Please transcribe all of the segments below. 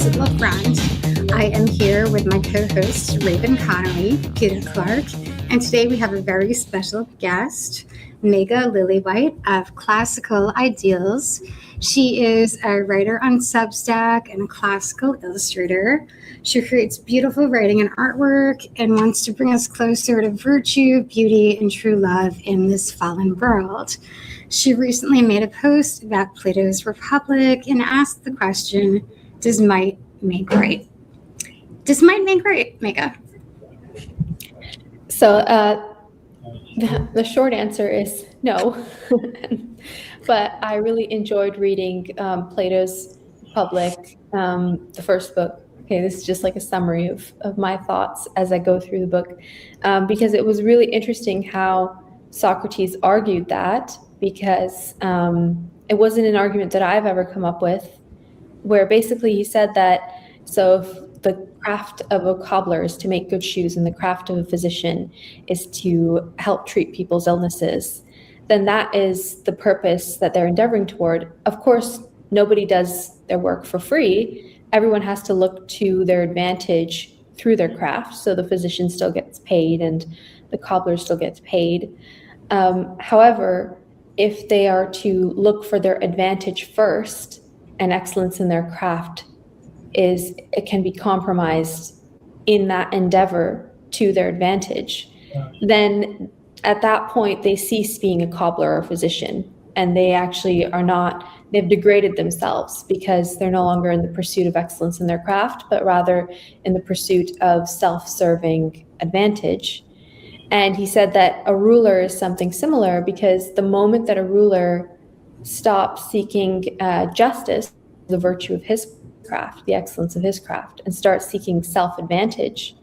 possible friend. I am here with my co-host, Raven Connolly, Peter Clark, and today we have a very special guest, Megha Lillywhite of Classical Ideals. She is a writer on Substack and a classical illustrator. She creates beautiful writing and artwork and wants to bring us closer to virtue, beauty, and true love in this fallen world. She recently made a post about Plato's Republic and asked the question, does might make right? Does might make right, Megha? So the short answer is no. But I really enjoyed reading Plato's Republic, the first book. Okay, this is just like a summary of my thoughts as I go through the book, because it was really interesting how Socrates argued that, because it wasn't an argument that I've ever come up with, where basically he said that, so if the craft of a cobbler is to make good shoes and the craft of a physician is to help treat people's illnesses, then that is the purpose that they're endeavoring toward. Of course, nobody does their work for free. Everyone has to look to their advantage through their craft. So the physician still gets paid and the cobbler still gets paid. However, if they are to look for their advantage first, and excellence in their craft it can be compromised in that endeavor to their advantage, then at that point they cease being a cobbler or physician, and they actually are not, they've degraded themselves because they're no longer in the pursuit of excellence in their craft, but rather in the pursuit of self-serving advantage. And he said that a ruler is something similar, because the moment that a ruler stops seeking justice, the virtue of his craft, the excellence of his craft, and starts seeking self-advantage,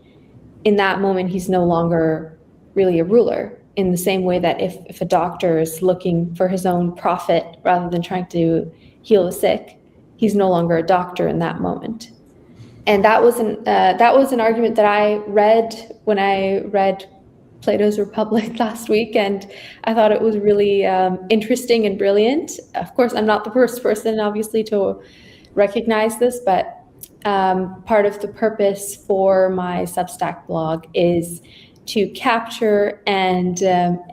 in that moment he's no longer really a ruler. In the same way that if a doctor is looking for his own profit rather than trying to heal the sick, he's no longer a doctor in that moment. And that was an argument that I read when I read Plato's Republic last week, and I thought it was really interesting and brilliant. Of course, I'm not the first person, obviously, to recognize this, but part of the purpose for my Substack blog is to capture and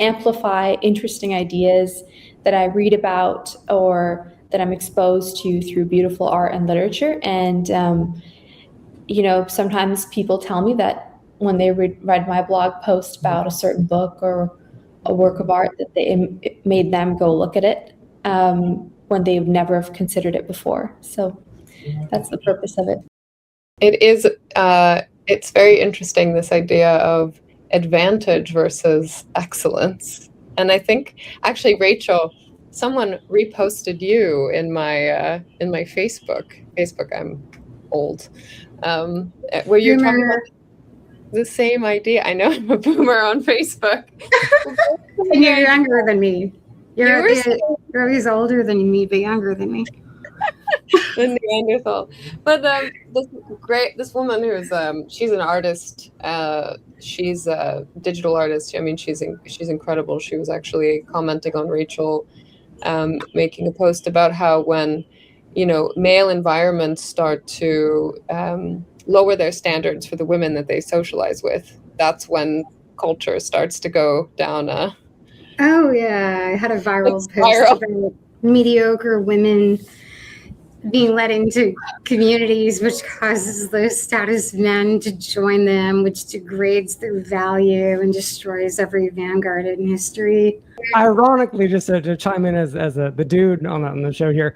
amplify interesting ideas that I read about or that I'm exposed to through beautiful art and literature. And sometimes people tell me that when they read my blog post about a certain book or a work of art, that it made them go look at it when they would never have considered it before. So that's the purpose of it. It is, it's very interesting, this idea of advantage versus excellence. And I think, actually, Rachel, someone reposted you in my Facebook. I'm old. Where you're talking about the same idea. I know, I'm a boomer on Facebook. And you're younger than me. You're always older than me, but younger than me. The Neanderthal. But this woman who's she's an artist. She's a digital artist. I mean, she's incredible. She was actually commenting on Rachel making a post about how when male environments start to lower their standards for the women that they socialize with, that's when culture starts to go down Oh yeah, I had a viral post about mediocre women being led into communities which causes those status men to join them, which degrades their value and destroys every vanguard in history. Ironically, just to chime in as the dude on the show here,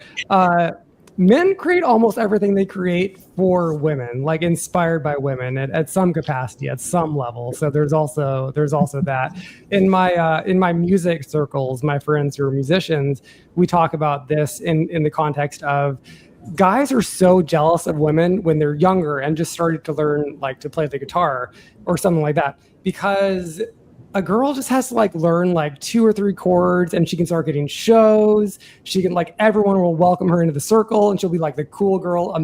men create almost everything they create for women, like inspired by women at some capacity, at some level. So there's also that. In my music circles, my friends who are musicians, we talk about this in the context of guys are so jealous of women when they're younger and just started to learn like to play the guitar or something like that, because a girl just has to like learn like 2 or 3 chords and she can start getting shows. She can everyone will welcome her into the circle and she'll be like the cool girl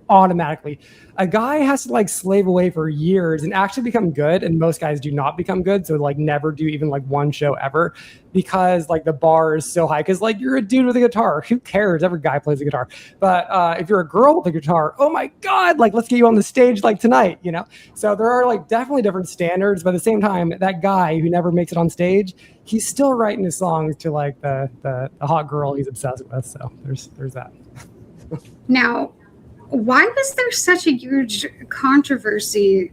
automatically. a guy has to like slave away for years and actually become good, and most guys do not become good, so like never do even like one show ever, because like the bar is so high. Because like you're a dude with a guitar, who cares? Every guy plays a guitar. But if you're a girl with a guitar, oh my god, like let's get you on the stage like tonight, you know. So there are like definitely different standards, but at the same time, that guy who never makes it on stage, he's still writing his songs to like the hot girl he's obsessed with. So there's that. Now, why was there such a huge controversy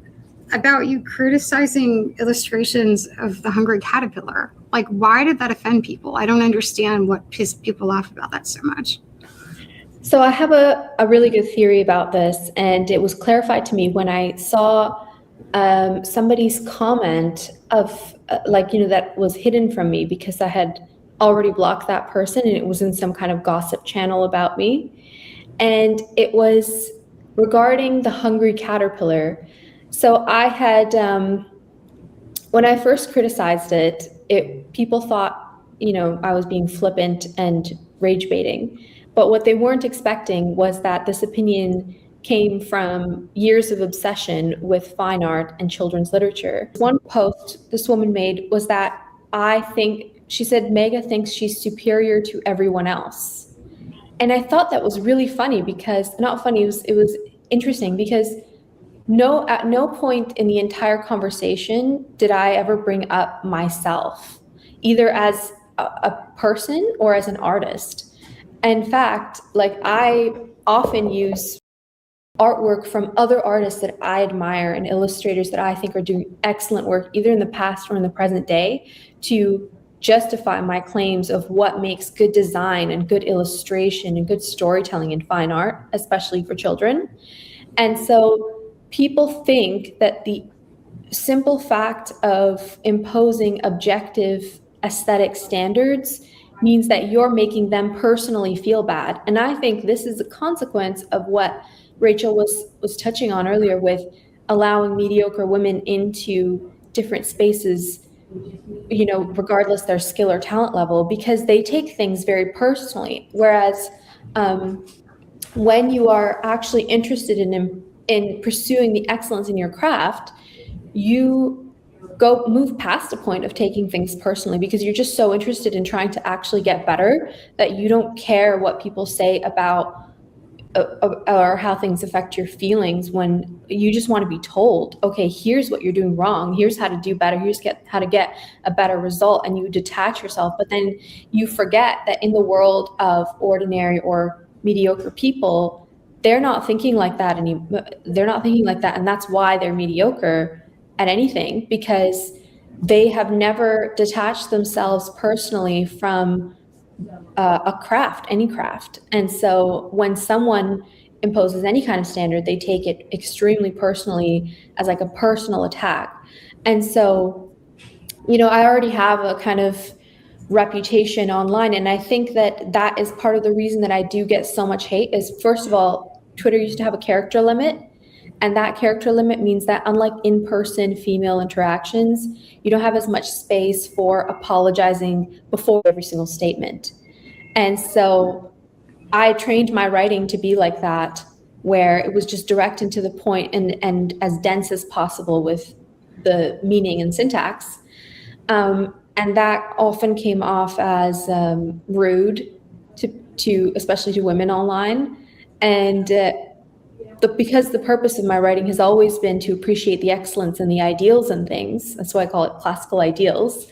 about you criticizing illustrations of the hungry caterpillar? Like, why did that offend people? I don't understand what pissed people off about that so much. So I have a really good theory about this, and it was clarified to me when I saw somebody's comment of that was hidden from me because I had already blocked that person, and it was in some kind of gossip channel about me. And it was regarding the hungry caterpillar. So I had, when I first criticized it, people thought, I was being flippant and rage baiting. But what they weren't expecting was that this opinion came from years of obsession with fine art and children's literature. One post this woman made was that she said, Megha thinks she's superior to everyone else. And I thought that was really funny it was interesting because at no point in the entire conversation did I ever bring up myself, either as a person or as an artist. In fact, like I often use artwork from other artists that I admire and illustrators that I think are doing excellent work, either in the past or in the present day, to justify my claims of what makes good design and good illustration and good storytelling in fine art, especially for children. And so people think that the simple fact of imposing objective aesthetic standards means that you're making them personally feel bad. And I think this is a consequence of what Rachel was touching on earlier with allowing mediocre women into different spaces, regardless their skill or talent level, because they take things very personally. Whereas when you are actually interested in pursuing the excellence in your craft, you move past a point of taking things personally because you're just so interested in trying to actually get better that you don't care what people say about or how things affect your feelings, when you just want to be told, okay, here's what you're doing wrong, here's how to do better, here's how to get a better result, and you detach yourself. But then you forget that in the world of ordinary or mediocre people, they're not thinking like that and that's why they're mediocre at anything, because they have never detached themselves personally from a craft, any craft. And so when someone imposes any kind of standard, they take it extremely personally as like a personal attack. And so, I already have a kind of reputation online, and I think that is part of the reason that I do get so much hate is, first of all, Twitter used to have a character limit, and that character limit means that unlike in-person female interactions, you don't have as much space for apologizing before every single statement. And so I trained my writing to be like that, where it was just direct and to the point and as dense as possible with the meaning and syntax. And that often came off as rude to especially to women online. And because the purpose of my writing has always been to appreciate the excellence and the ideals and things, that's why I call it classical ideals,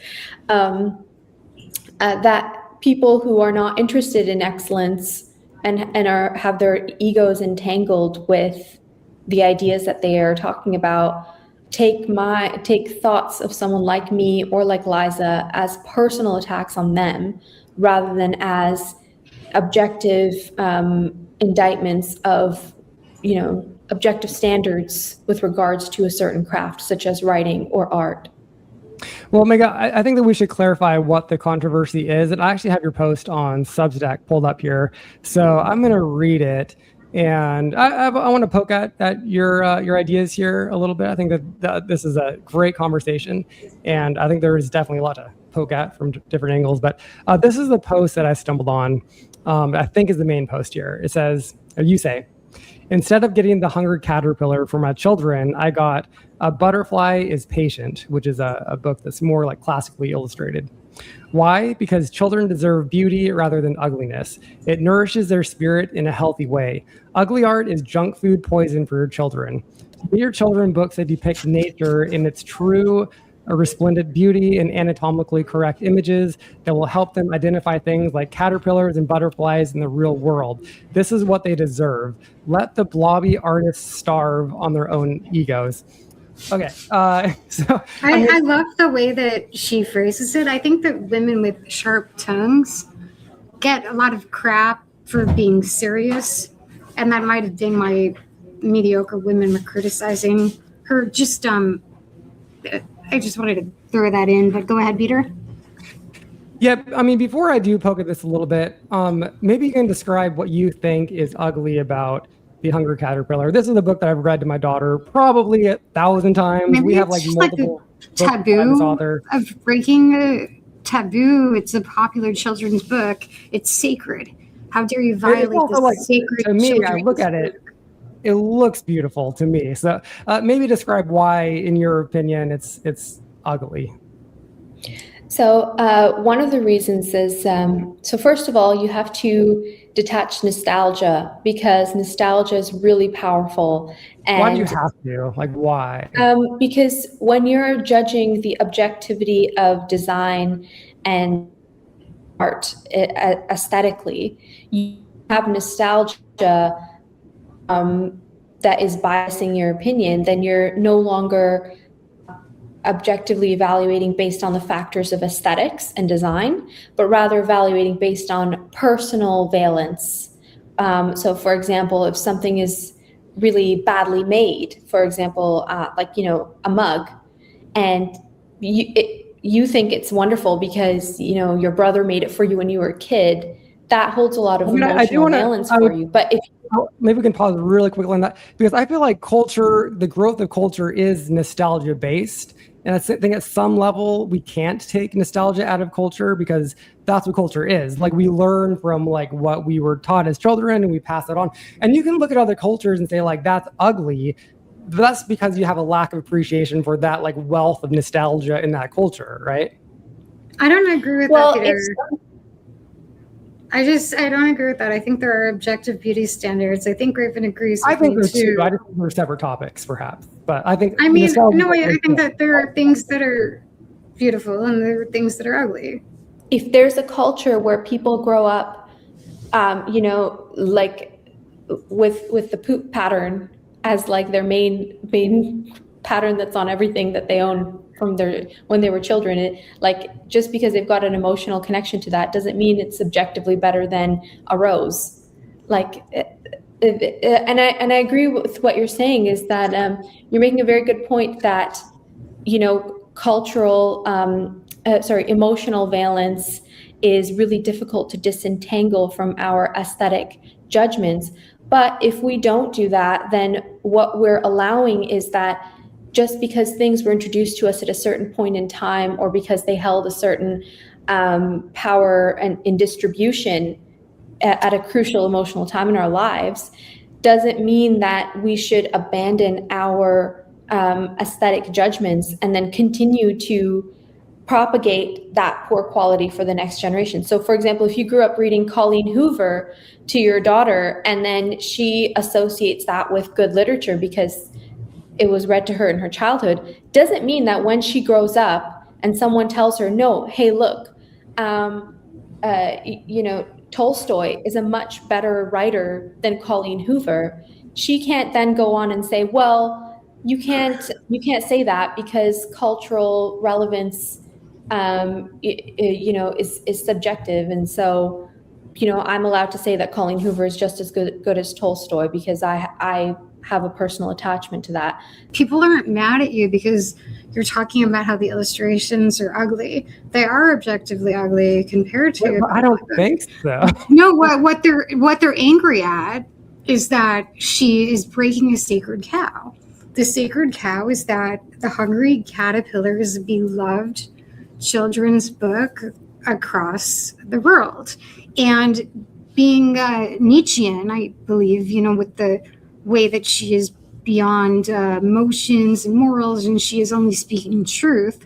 that people who are not interested in excellence and have their egos entangled with the ideas that they are talking about take thoughts of someone like me or like Liza as personal attacks on them, rather than as objective indictments of objective standards with regards to a certain craft, such as writing or art. Well, Megha, I think that we should clarify what the controversy is. And I actually have your post on Substack pulled up here. So I'm going to read it. And I want to poke at your ideas here a little bit. I think that this is a great conversation. And I think there is definitely a lot to poke at from different angles. But this is the post that I stumbled on, I think is the main post here. It says, or you say, Instead of getting the hungry caterpillar for my children, I got A Butterfly is Patient, which is a book that's more like classically illustrated. Why? Because children deserve beauty rather than ugliness. It nourishes their spirit in a healthy way. Ugly art is junk food poison for your children. Give your children books that depict nature in its true, resplendent beauty and anatomically correct images that will help them identify things like caterpillars and butterflies in the real world. This is what they deserve. Let the blobby artists starve on their own egos. Okay, so I love the way that she phrases it. I think that women with sharp tongues get a lot of crap for being serious, and that might have been why mediocre women were criticizing her. Just I just wanted to throw that in, but go ahead, Peter. Yeah, I mean, before I do poke at this a little bit, maybe you can describe what you think is ugly about The Hungry Caterpillar. This is a book that I've read to my daughter probably 1,000 times. Maybe we have it's like just multiple like a books by this taboo author. of breaking a taboo. It's a popular children's book. It's sacred. How dare you violate also this like, sacred to me, I children's look at it, book? it looks beautiful to me. So maybe describe why, in your opinion, it's ugly. So one of the reasons is, so first of all, you have to detach nostalgia, because nostalgia is really powerful. And Why do you have to? Like, why? because when you're judging the objectivity of design and art aesthetically, you have nostalgia that is biasing your opinion, then you're no longer objectively evaluating based on the factors of aesthetics and design, but rather evaluating based on personal valence. So for example, if something is really badly made, for example, like, a mug, and you think it's wonderful because, your brother made it for you when you were a kid, that holds a lot of emotional valence for you. But if maybe we can pause really quickly on that, because I feel like culture, the growth of culture is nostalgia based. And I think at some level we can't take nostalgia out of culture, because that's what culture is. Like, we learn from like what we were taught as children and we pass it on. And you can look at other cultures and say like, that's ugly. But that's because you have a lack of appreciation for that like wealth of nostalgia in that culture, right? I don't agree with that, Peter. I don't agree with that. I think there are objective beauty standards. I think Raven agrees with me too. I think too. I just think they're separate topics, perhaps. But I think I think that there are things that are beautiful and there are things that are ugly. If there's a culture where people grow up, like with the poop pattern as like their main pattern that's on everything that they own from when they were children, like, just because they've got an emotional connection to that doesn't mean it's subjectively better than a rose. Like, and I agree with what you're saying, is that you're making a very good point that, emotional valence is really difficult to disentangle from our aesthetic judgments. But if we don't do that, then what we're allowing is that just because things were introduced to us at a certain point in time, or because they held a certain power and in distribution at a crucial emotional time in our lives, doesn't mean that we should abandon our aesthetic judgments and then continue to propagate that poor quality for the next generation. So for example, if you grew up reading Colleen Hoover to your daughter, and then she associates that with good literature because it was read to her in her childhood, doesn't mean that when she grows up and someone tells her, no, hey, look, Tolstoy is a much better writer than Colleen Hoover, she can't then go on and say, well, you can't say that because cultural relevance is subjective. And so, I'm allowed to say that Colleen Hoover is just as good as Tolstoy because I have a personal attachment to that. People aren't mad at you because you're talking about how the illustrations are ugly. They are objectively ugly compared to. I don't think so. No, what they're angry at is that she is breaking a sacred cow. The sacred cow is that The Hungry Caterpillar is a beloved children's book across the world. And being Nietzschean, I believe, with the way that she is beyond emotions and morals and she is only speaking truth,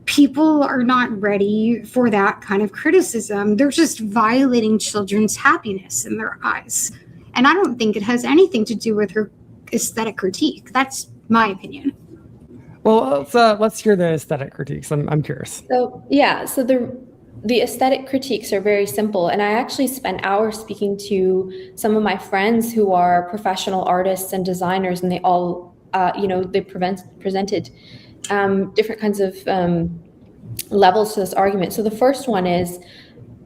people are not ready for that kind of criticism. They're just violating children's happiness in their eyes. And I don't think it has anything to do with her aesthetic critique. That's my opinion. Well, let's hear the aesthetic critiques. I'm curious. So the aesthetic critiques are very simple, and I actually spent hours speaking to some of my friends who are professional artists and designers, and they all, they presented different kinds of levels to this argument. So the first one is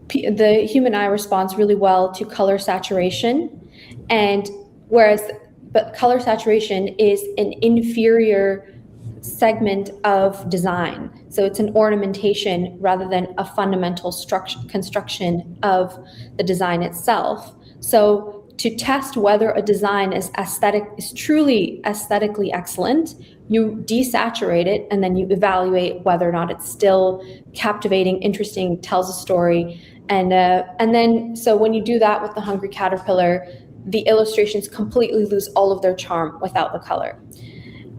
the human eye responds really well to color saturation, but color saturation is an inferior segment of design. So it's an ornamentation rather than a fundamental construction of the design itself. So to test whether a design is truly aesthetically excellent, you desaturate it and then you evaluate whether or not it's still captivating, interesting, tells a story. And then so when you do that with the Hungry Caterpillar, the illustrations completely lose all of their charm without the color.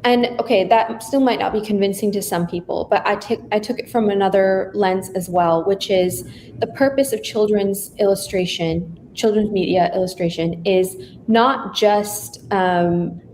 And okay, that still might not be convincing to some people, but I took it from another lens as well, which is the purpose of children's media illustration is not just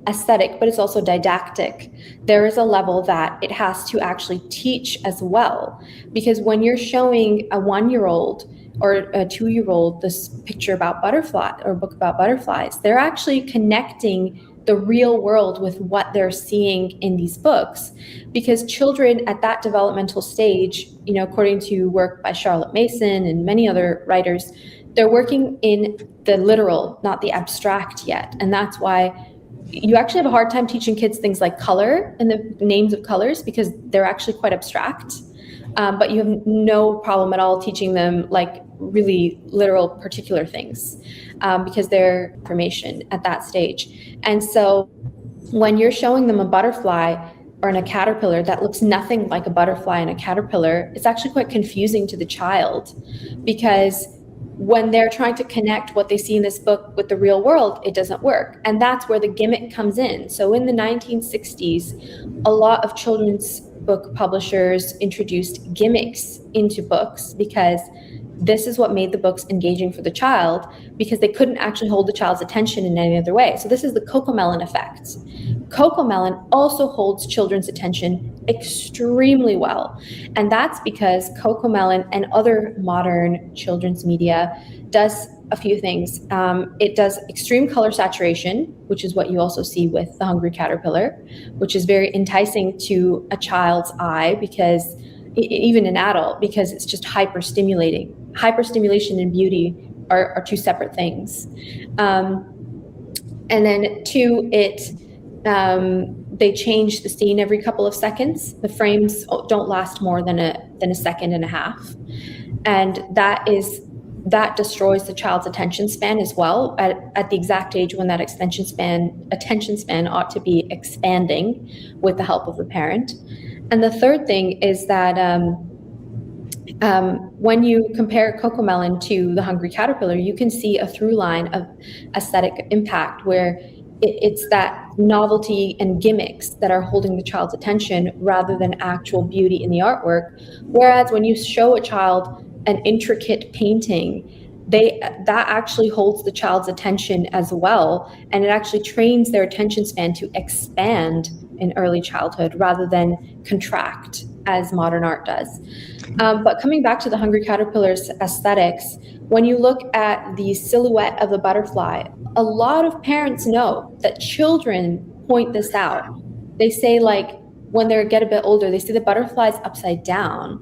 aesthetic, but it's also didactic. There is a level that it has to actually teach as well, because when you're showing a 1-year-old or a 2-year-old this picture about butterfly or book about butterflies, they're actually connecting the real world with what they're seeing in these books, because children at that developmental stage, according to work by Charlotte Mason and many other writers, they're working in the literal, not the abstract yet. And that's why you actually have a hard time teaching kids things like color and the names of colors, because they're actually quite abstract. But you have no problem at all teaching them like really literal particular things, because they're information at that stage. And so when you're showing them a butterfly or a caterpillar that looks nothing like a butterfly and a caterpillar, it's actually quite confusing to the child, because when they're trying to connect what they see in this book with the real world, it doesn't work. And that's where the gimmick comes in. So in the 1960s, a lot of children's book publishers introduced gimmicks into books, because this is what made the books engaging for the child, because they couldn't actually hold the child's attention in any other way. So this is the Cocomelon effect. Cocomelon also holds children's attention extremely well. And that's because Cocomelon and other modern children's media does a few things. It does extreme color saturation, which is what you also see with the Hungry Caterpillar, which is very enticing to a child's eye, because even an adult, because it's just hyper-stimulating. Hyper-stimulation and beauty are two separate things. And then two, they change the scene every couple of seconds. The frames don't last more than a second and a half. And that destroys the child's attention span as well at the exact age when that attention span ought to be expanding with the help of the parent. And the third thing is that when you compare Cocomelon to the Hungry Caterpillar, you can see a through line of aesthetic impact where it's that novelty and gimmicks that are holding the child's attention rather than actual beauty in the artwork. Whereas when you show a child an intricate painting, that actually holds the child's attention as well, and it actually trains their attention span to expand in early childhood rather than contract as modern art does. But coming back to the Hungry Caterpillar's aesthetics, when you look at the silhouette of the butterfly, a lot of parents know that children point this out. They say, like, when they get a bit older, they see the butterflies upside down.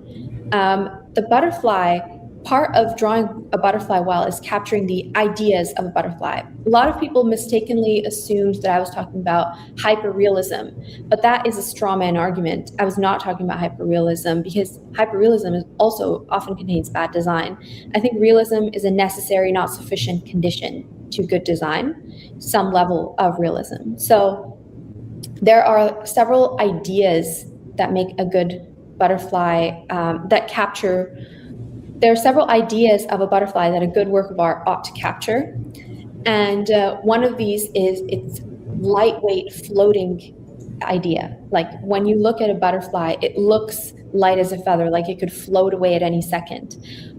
The butterfly, part of drawing a butterfly well is capturing the ideas of a butterfly. A lot of people mistakenly assumed that I was talking about hyperrealism, but that is a straw man argument. I was not talking about hyperrealism, because hyperrealism is also often contains bad design. I think realism is a necessary, not sufficient condition to good design, some level of realism. So there are several ideas that make a good butterfly, there are several ideas of a butterfly that a good work of art ought to capture. And one of these is its lightweight floating idea. Like when you look at a butterfly, it looks light as a feather, like it could float away at any second.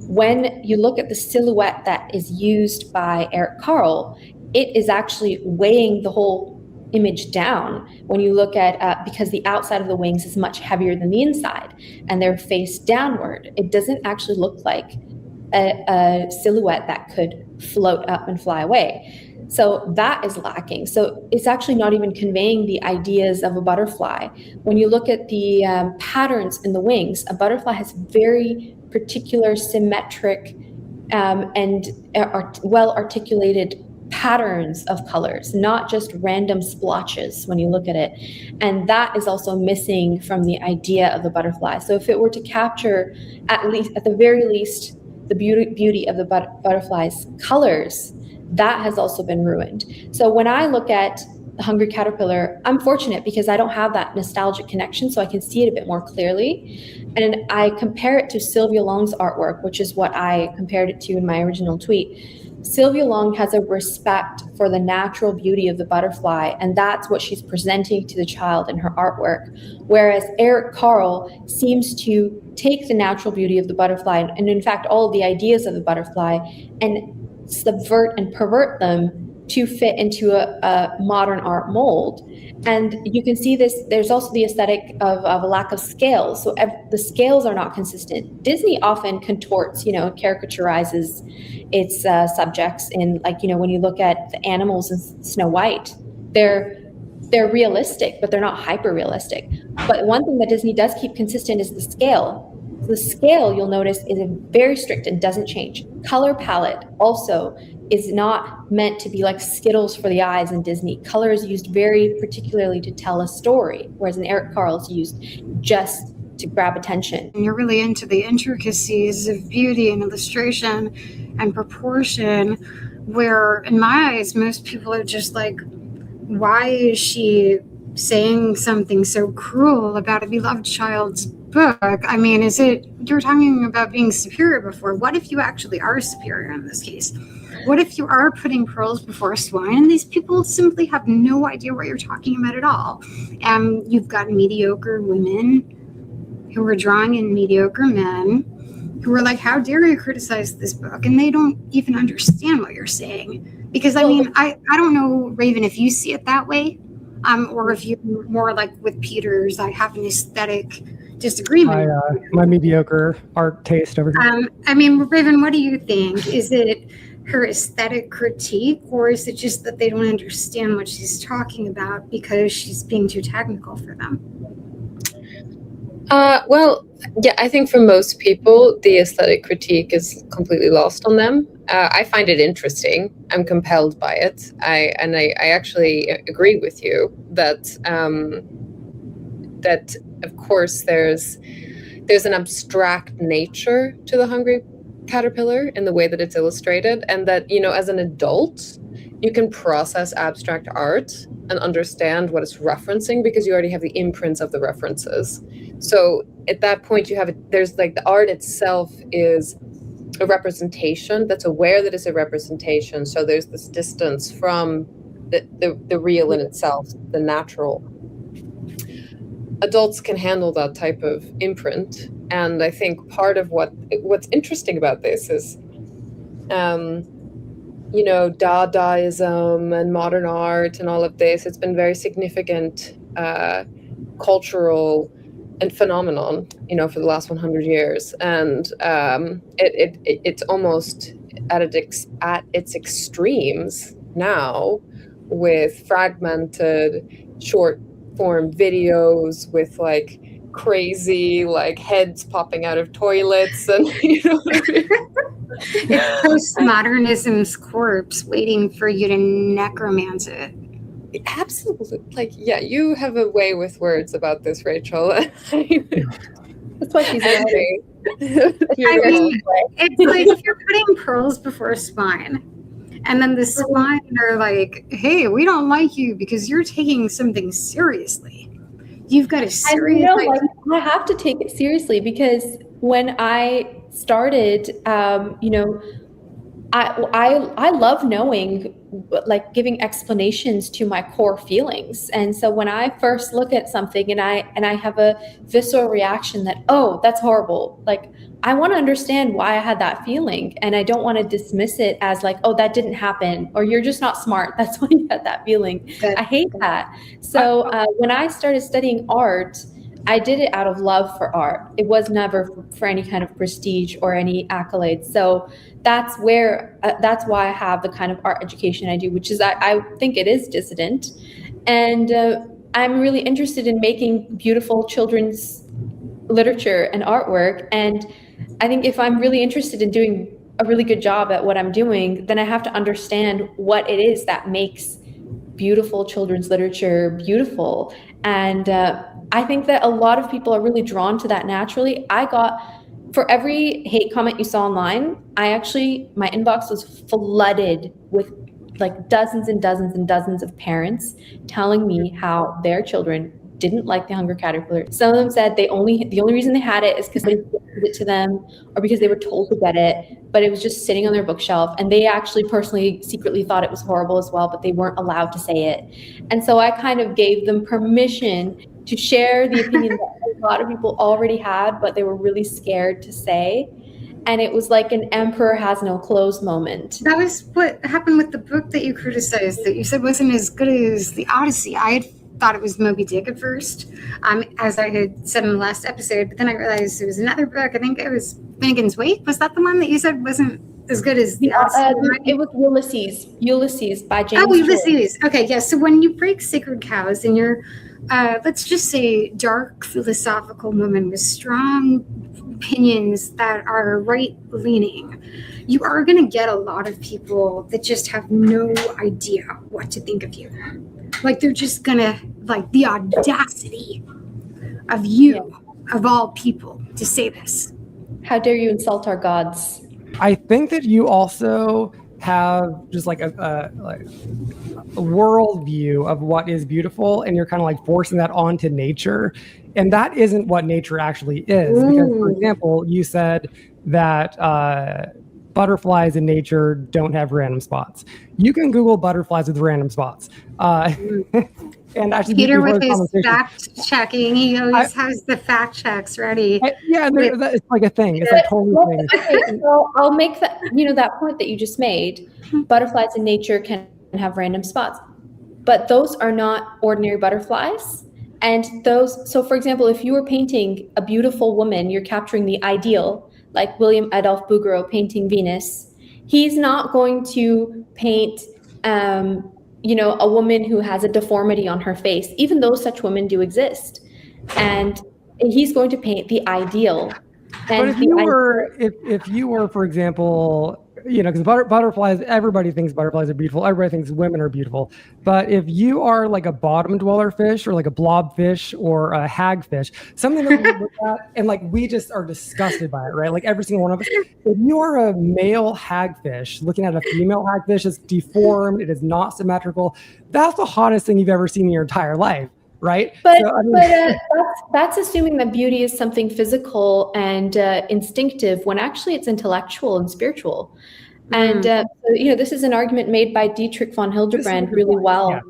When you look at the silhouette that is used by Eric Carle, it is actually weighing the whole image down when you look at, because the outside of the wings is much heavier than the inside and they're face downward. It doesn't actually look like a silhouette that could float up and fly away. So that is lacking. So it's actually not even conveying the ideas of a butterfly. When you look at the patterns in the wings, a butterfly has very particular symmetric and well-articulated patterns of colors, not just random splotches when you look at it. And that is also missing from the idea of the butterfly. So if it were to capture, at the very least, the beauty of the butterfly's colors, that has also been ruined. So when I look at the Hungry Caterpillar, I'm fortunate because I don't have that nostalgic connection, so I can see it a bit more clearly. And I compare it to Sylvia Long's artwork, which is what I compared it to in my original tweet. Sylvia Long has a respect for the natural beauty of the butterfly, and that's what she's presenting to the child in her artwork. Whereas Eric Carle seems to take the natural beauty of the butterfly, and in fact, all of the ideas of the butterfly, and subvert and pervert them to fit into a modern art mold. And you can see this, there's also the aesthetic of a lack of scales. So the scales are not consistent. Disney often contorts, caricaturizes its subjects in, like, when you look at the animals in Snow White, they're realistic, but they're not hyper realistic. But one thing that Disney does keep consistent is the scale. The scale, you'll notice, is very strict and doesn't change. Color palette also is not meant to be like Skittles for the eyes in Disney. Color is used very particularly to tell a story, whereas in Eric Carle is used just to grab attention. And you're really into the intricacies of beauty and illustration and proportion, where in my eyes, most people are just like, why is she saying something so cruel about a beloved child's book? I mean, you're talking about being superior before. What if you actually are superior in this case? What if you are putting pearls before swine and these people simply have no idea what you're talking about at all? You've got mediocre women who are drawing in mediocre men who are like, how dare you criticize this book? And they don't even understand what you're saying. Because I don't know, Raven, if you see it that way, or if you're more like with Peter's, I have an aesthetic disagreement. My mediocre art taste over here. Raven, what do you think? Is it her aesthetic critique, or is it just that they don't understand what she's talking about because she's being too technical for them? Well, yeah, I think for most people, the aesthetic critique is completely lost on them. I find it interesting. I'm compelled by it. I actually agree with you that of course there's an abstract nature to the Hungry Caterpillar in the way that it's illustrated, and that, as an adult, you can process abstract art and understand what it's referencing because you already have the imprints of the references. So at that point, there's like the art itself is a representation that's aware that it's a representation. So there's this distance from the real in itself, the natural. Adults can handle that type of imprint. And I think part of what's interesting about this is, Dadaism and modern art and all of this, it's been very significant cultural and phenomenon, for the last 100 years. And it's almost at its extremes now, with fragmented short form videos with like crazy like heads popping out of toilets, and It's postmodernism's corpse waiting for you to necromance it. Absolutely. Like, yeah, you have a way with words about this, Rachel. That's why she's Anyway. It's like if you're putting pearls before swine, and then the swine are like, hey, we don't like you because you're taking something seriously. You've got a serious... I have to take it seriously, because when I started, I love knowing like giving explanations to my core feelings. And so when I first look at something and I have a visceral reaction that, oh, that's horrible, like I want to understand why I had that feeling, and I don't want to dismiss it as like, oh, that didn't happen, or you're just not smart, that's why you had that feeling. I hate that. So when I started studying art, I did it out of love for art. It was never for any kind of prestige or any accolades. So that's where, that's why I have the kind of art education I do, which is I think it is dissident. And I'm really interested in making beautiful children's literature and artwork. And I think if I'm really interested in doing a really good job at what I'm doing, then I have to understand what it is that makes beautiful children's literature beautiful. And I think that a lot of people are really drawn to that naturally. For every hate comment you saw online, my inbox was flooded with like dozens and dozens and dozens of parents telling me how their children didn't like the Hunger Caterpillar. Some of them said the only reason they had it is because they gifted it to them or because they were told to get it, but it was just sitting on their bookshelf. And they actually personally secretly thought it was horrible as well, but they weren't allowed to say it. And so I kind of gave them permission to share the opinion that a lot of people already had, but they were really scared to say. And it was like an emperor has no clothes moment. That was what happened with the book that you criticized, that you said wasn't as good as the Odyssey. I had thought it was Moby Dick at first, as I had said in the last episode, but then I realized it was another book. I think it was Finnegan's Wake. Was that the one that you said wasn't as good as the Odyssey? It was Ulysses by James Oh, Ulysses. Joyce. Okay, yeah. So when you break sacred cows and you're, let's just say, dark philosophical woman with strong opinions that are right-leaning, you are going to get a lot of people that just have no idea what to think of you. Like, they're just going to, like, the audacity of you, of all people, to say this. How dare you insult our gods? I think that you also have just like a world view of what is beautiful, and you're kind of like forcing that onto nature. And that isn't what nature actually is. Because, for example, you said that butterflies in nature don't have random spots. You can Google butterflies with random spots. And actually, Peter with his fact checking, he always has the fact checks ready. It's like a thing. It's like totally thing. Okay, so I'll make that, that point that you just made. Butterflies in nature can have random spots, but those are not ordinary butterflies. And so for example, if you were painting a beautiful woman, you're capturing the ideal, like William Adolphe Bouguereau painting Venus. He's not going to paint, a woman who has a deformity on her face, even though such women do exist. And he's going to paint the ideal. And if you were, for example, because butterflies, everybody thinks butterflies are beautiful. Everybody thinks women are beautiful. But if you are like a bottom dweller fish or like a blobfish or a hagfish, something that we look at and like we just are disgusted by it, right? Like every single one of us. If you are a male hagfish looking at a female hagfish, it's deformed, it is not symmetrical. That's the hottest thing you've ever seen in your entire life. Right. But that's assuming that beauty is something physical and instinctive, when actually it's intellectual and spiritual. And this is an argument made by Dietrich von Hildebrand really well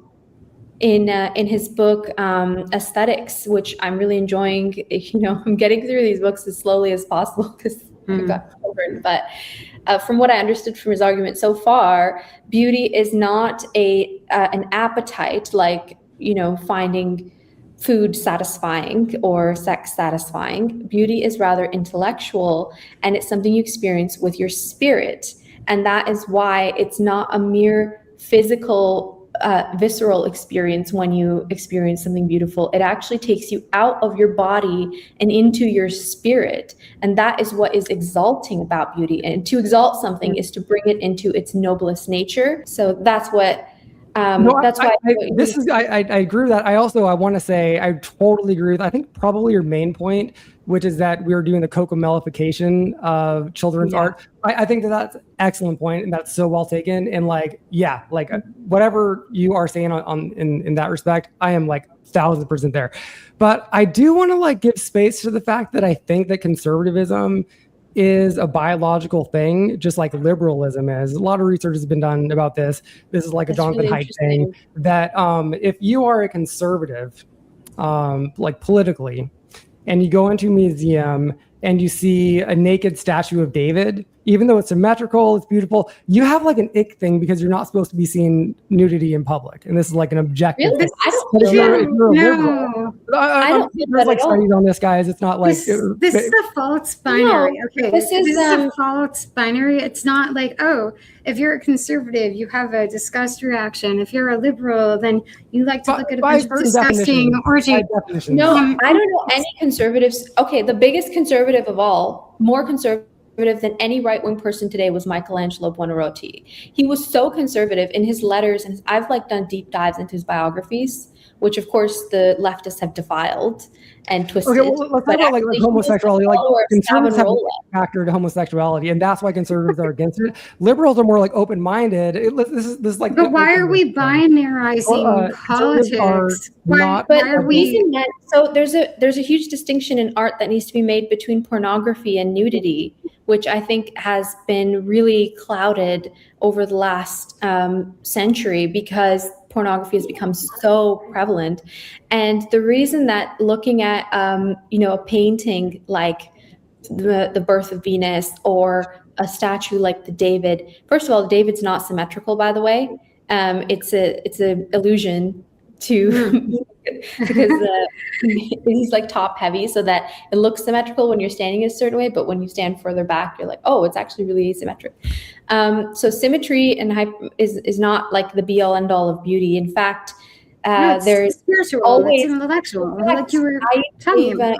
in his book Aesthetics, which I'm really enjoying. I'm getting through these books as slowly as possible because I've got children. But from what I understood from his argument so far, beauty is not an appetite like finding food satisfying or sex satisfying. Beauty is rather intellectual, and it's something you experience with your spirit. And that is why it's not a mere physical, visceral experience when you experience something beautiful. It actually takes you out of your body and into your spirit. And that is what is exalting about beauty. And to exalt something is to bring it into its noblest nature. So that's what I agree with that. I want to say I totally agree with, I think probably your main point, which is that we are doing the Cocomellification of children's art. I think that's an excellent point, and that's so well taken. And whatever you are saying in that respect, I am 1000% there. But I do want to give space to the fact that I think that conservatism is a biological thing, just like liberalism is. A lot of research has been done about this. This is like a That's Jonathan really Haidt thing, that if you are a conservative, like politically, and you go into a museum and you see a naked statue of David, even though it's symmetrical, it's beautiful, you have like an ick thing because you're not supposed to be seeing nudity in public. And this is like an objective Really? thing. I don't But if feel you're, that. if you're a liberal, No, I don't feel there's that like at all. studies on this, guys. It's not like this is a false binary. Okay, this is, a false binary. It's not like, oh, if you're a conservative, you have a disgust reaction. If you're a liberal, then you like to look at a bunch of disgusting orgy. No, I don't know any conservatives. Okay, the biggest conservative of all, more conservative than any right-wing person today, was Michelangelo Buonarroti. He was so conservative in his letters, and I've like done deep dives into his biographies, which of course the leftists have defiled and twisted. Okay, well, let's talk about like homosexuality. Like conservatives have a factor to homosexuality, and that's why conservatives are against it. Liberals are more like open-minded. This is like. But why are we binarizing politics? So there's a huge distinction in art that needs to be made between pornography and nudity, which I think has been really clouded over the last century because pornography has become so prevalent. And the reason that looking at a painting like the Birth of Venus or a statue like the David, first of all, David's not symmetrical, by the way. It's a illusion to because he's like top heavy, so that it looks symmetrical when you're standing a certain way, but when you stand further back, you're like, oh, it's actually really asymmetric. So symmetry and is not like the be all end all of beauty. In fact, there's spiritual, always it's intellectual, like you were talking about.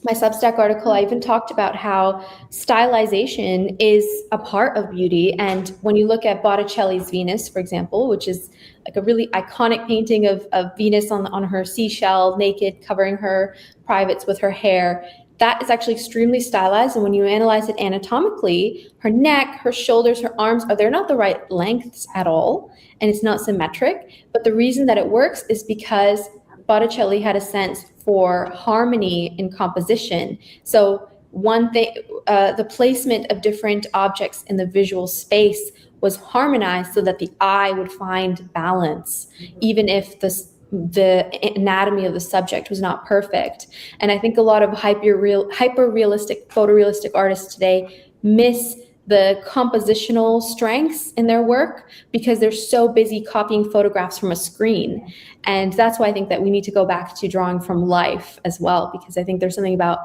My Substack article, I even talked about how stylization is a part of beauty. And when you look at Botticelli's Venus, for example, which is like a really iconic painting of Venus on her seashell, naked, covering her privates with her hair, that is actually extremely stylized. And when you analyze it anatomically, her neck, her shoulders, her arms, they're not the right lengths at all. And it's not symmetric. But the reason that it works is because Botticelli had a sense for harmony in composition. So one thing, the placement of different objects in the visual space was harmonized so that the eye would find balance, even if the anatomy of the subject was not perfect. And I think a lot of hyper-realistic, photorealistic artists today miss the compositional strengths in their work because they're so busy copying photographs from a screen. And that's why I think that we need to go back to drawing from life as well, because I think there's something about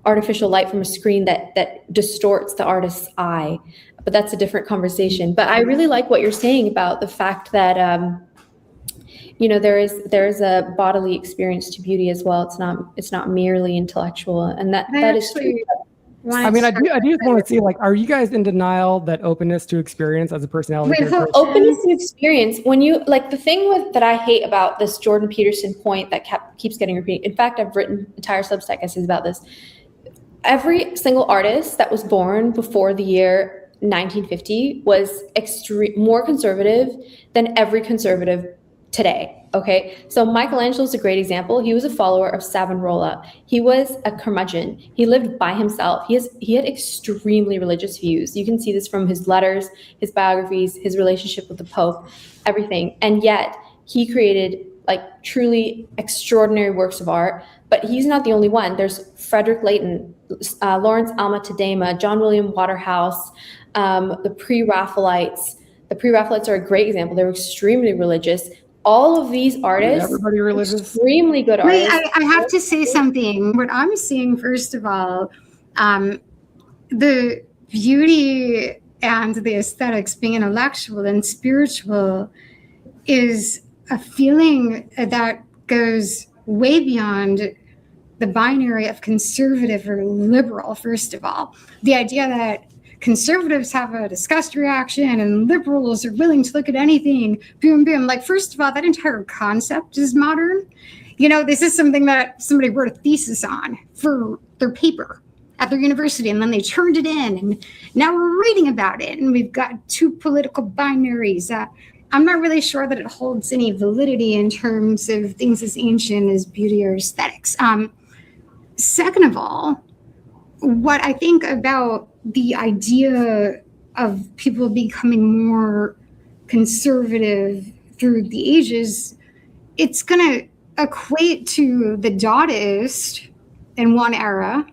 artificial light from a screen that distorts the artist's eye. But that's a different conversation. But I really like what you're saying about the fact that there is a bodily experience to beauty as well. It's not merely intellectual, and that is true. I mean, I do just want to see, like, are you guys in denial that openness to experience as a personality? Openness to experience, when you, like, the thing that I hate about this Jordan Peterson point that keeps getting repeated. In fact, I've written entire Substack essays about this. Every single artist that was born before the year 1950 was more conservative than every conservative today. Okay, so Michelangelo is a great example. He was a follower of Savonarola. He was a curmudgeon. He lived by himself. He had extremely religious views. You can see this from his letters, his biographies, his relationship with the Pope, everything. And yet he created like truly extraordinary works of art. But he's not the only one. There's Frederick Leighton, Lawrence Alma Tadema, John William Waterhouse, the Pre-Raphaelites. The Pre-Raphaelites are a great example. They were extremely religious. All of these artists, everybody religious, extremely good artists. Wait, I have to say something. What I'm seeing, first of all, the beauty and the aesthetics being intellectual and spiritual is a feeling that goes way beyond the binary of conservative or liberal, first of all. The idea that conservatives have a disgust reaction and liberals are willing to look at anything, boom, boom. Like, first of all, that entire concept is modern. This is something that somebody wrote a thesis on for their paper at their university, and then they turned it in, and now we're reading about it, and we've got two political binaries. I'm not really sure that it holds any validity in terms of things as ancient as beauty or aesthetics. Second of all, what I think about the idea of people becoming more conservative through the ages, it's going to equate to the Dadaist in one era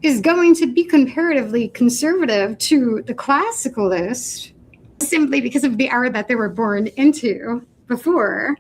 is going to be comparatively conservative to the classicalist simply because of the era that they were born into before.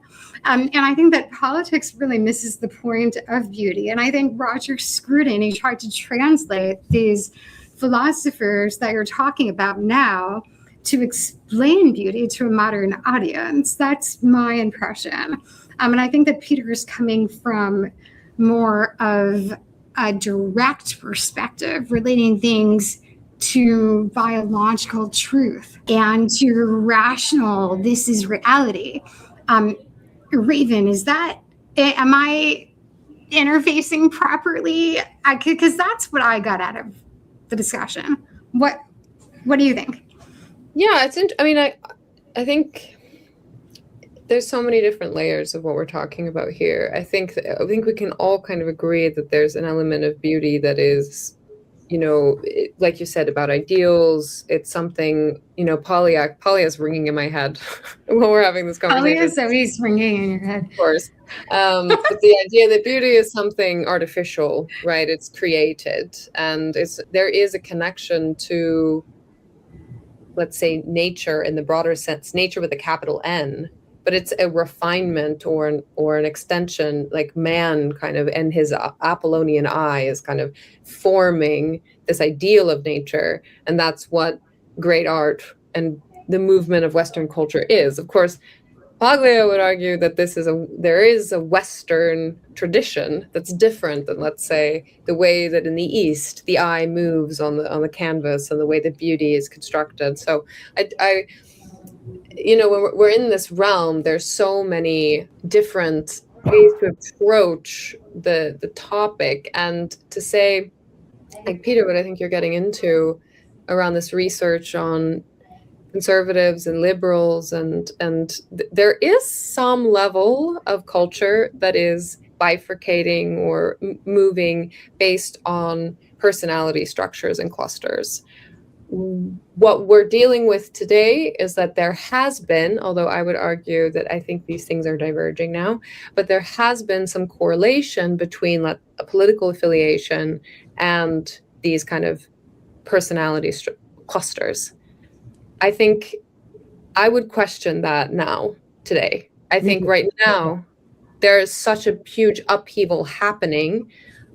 And I think that politics really misses the point of beauty. And I think Roger Scruton, he tried to translate these philosophers that you're talking about now to explain beauty to a modern audience. That's my impression. And I think that Peter is coming from more of a direct perspective, relating things to biological truth and to rational, this is reality. Raven, am I interfacing properly? Because that's what I got out of the discussion. What do you think? Yeah, I think there's so many different layers of what we're talking about here. I think we can all kind of agree that there's an element of beauty that is, like you said about ideals. It's something, Polya's ringing in my head while we're having this conversation. Polya's always ringing in your head. Of course. But the idea that beauty is something artificial, right? It's created, and there is a connection to, let's say, nature in the broader sense, nature with a capital N. But it's a refinement or an extension, like man kind of, and his Apollonian eye is kind of forming this ideal of nature. And that's what great art and the movement of Western culture is. Of course, Paglia would argue that there is a Western tradition that's different than, let's say, the way that in the East the eye moves on the canvas and the way that beauty is constructed. So when we're in this realm, there's so many different ways to approach the topic. And to say, like Peter, what I think you're getting into around this research on conservatives and liberals, and there is some level of culture that is bifurcating or moving based on personality structures and clusters. What we're dealing with today is that there has been, although I would argue that I think these things are diverging now, but there has been some correlation between a political affiliation and these kind of personality clusters. I think I would question that now, today. I think right now there is such a huge upheaval happening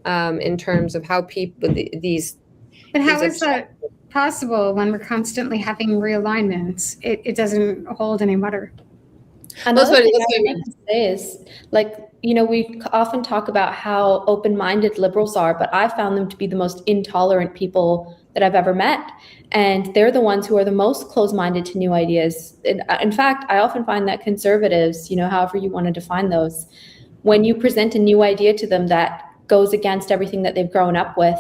in terms of how people, these... But how is that possible when we're constantly having realignments? It doesn't hold any water. Another thing I want to say is, we often talk about how open-minded liberals are, but I found them to be the most intolerant people that I've ever met. And they're the ones who are the most closed-minded to new ideas. In fact, I often find that conservatives, however you want to define those, when you present a new idea to them that goes against everything that they've grown up with,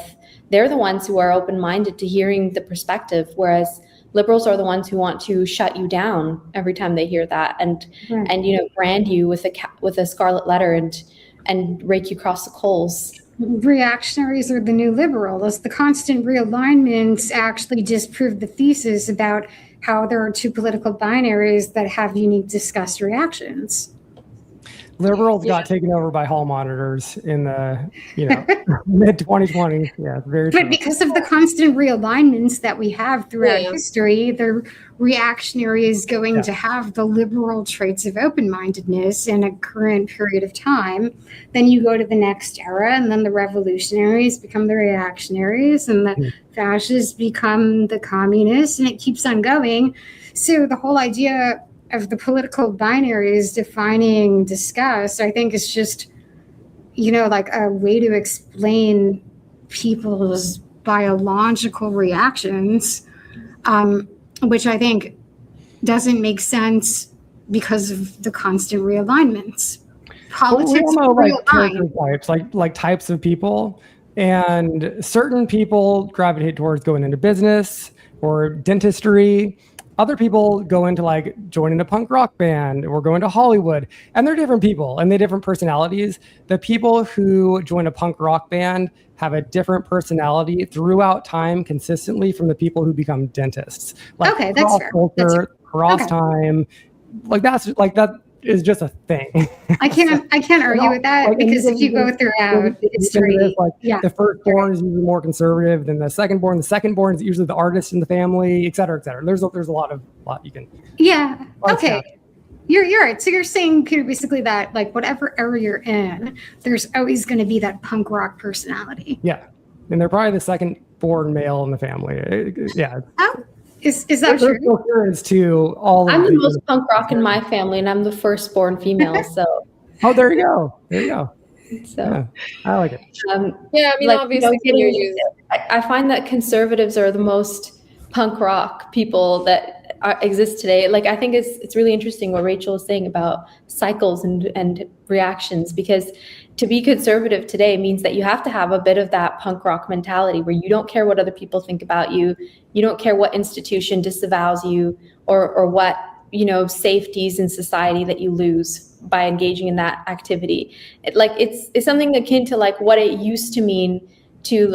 they're the ones who are open-minded to hearing the perspective, whereas liberals are the ones who want to shut you down every time they hear that and brand you with a scarlet letter and rake you across the coals. Reactionaries are the new liberals. The constant realignments actually disprove the thesis about how there are two political binaries that have unique discussed reactions. Liberals got taken over by hall monitors in the mid 2020s. Yeah, very true. But because of the constant realignments that we have throughout history, the reactionary is going to have the liberal traits of open-mindedness in a current period of time. Then you go to the next era, and then the revolutionaries become the reactionaries, and the fascists become the communists, and it keeps on going. So the whole idea of the political binaries defining disgust, I think is just, like a way to explain people's biological reactions, which I think doesn't make sense because of the constant realignments. Politics types, like types of people, and certain people gravitate towards going into business or dentistry. other people go into like joining a punk rock band or going to Hollywood, and they're different people and they have different personalities. The people who join a punk rock band have a different personality throughout time consistently from the people who become dentists. Like Okay, that's fair. culture, cross Okay. time, like that is just a thing. I can't argue with that, Like, because if you go throughout history, the firstborn is usually more conservative than the secondborn. The secondborn is usually the artist in the family, et cetera, et cetera. There's a lot you can. Yeah. Okay. You're right. So you're saying basically that like whatever era you're in, there's always going to be that punk rock personality. Yeah, and they're probably the second-born male in the family. Yeah. Oh, is that true? There's coherence to all. I'm the most punk rock in my family, and I'm the firstborn female. So. Oh, there you go. So. Yeah, I like it. Yeah, I mean, obviously, I find that conservatives are the most punk rock people that exist today. Like, I think it's really interesting what Rachel is saying about cycles and reactions, because to be conservative today means that you have to have a bit of that punk rock mentality where you don't care what other people think about you. You don't care what institution disavows you or what, safeties in society that you lose by engaging in that activity. It's something akin to like what it used to mean to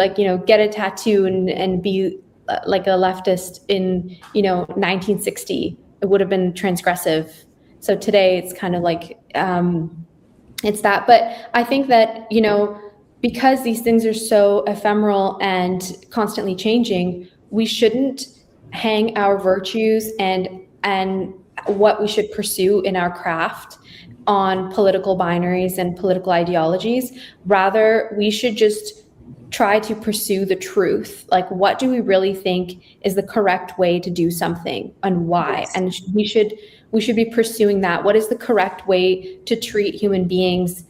get a tattoo and be like a leftist in 1960. It would have been transgressive. So today it's kind of like it's that. But I think that because these things are so ephemeral and constantly changing, we shouldn't hang our virtues and what we should pursue in our craft on political binaries and political ideologies. Rather, we should just try to pursue the truth. Like, what do we really think is the correct way to do something and why? Yes. And we should be pursuing that. What is the correct way to treat human beings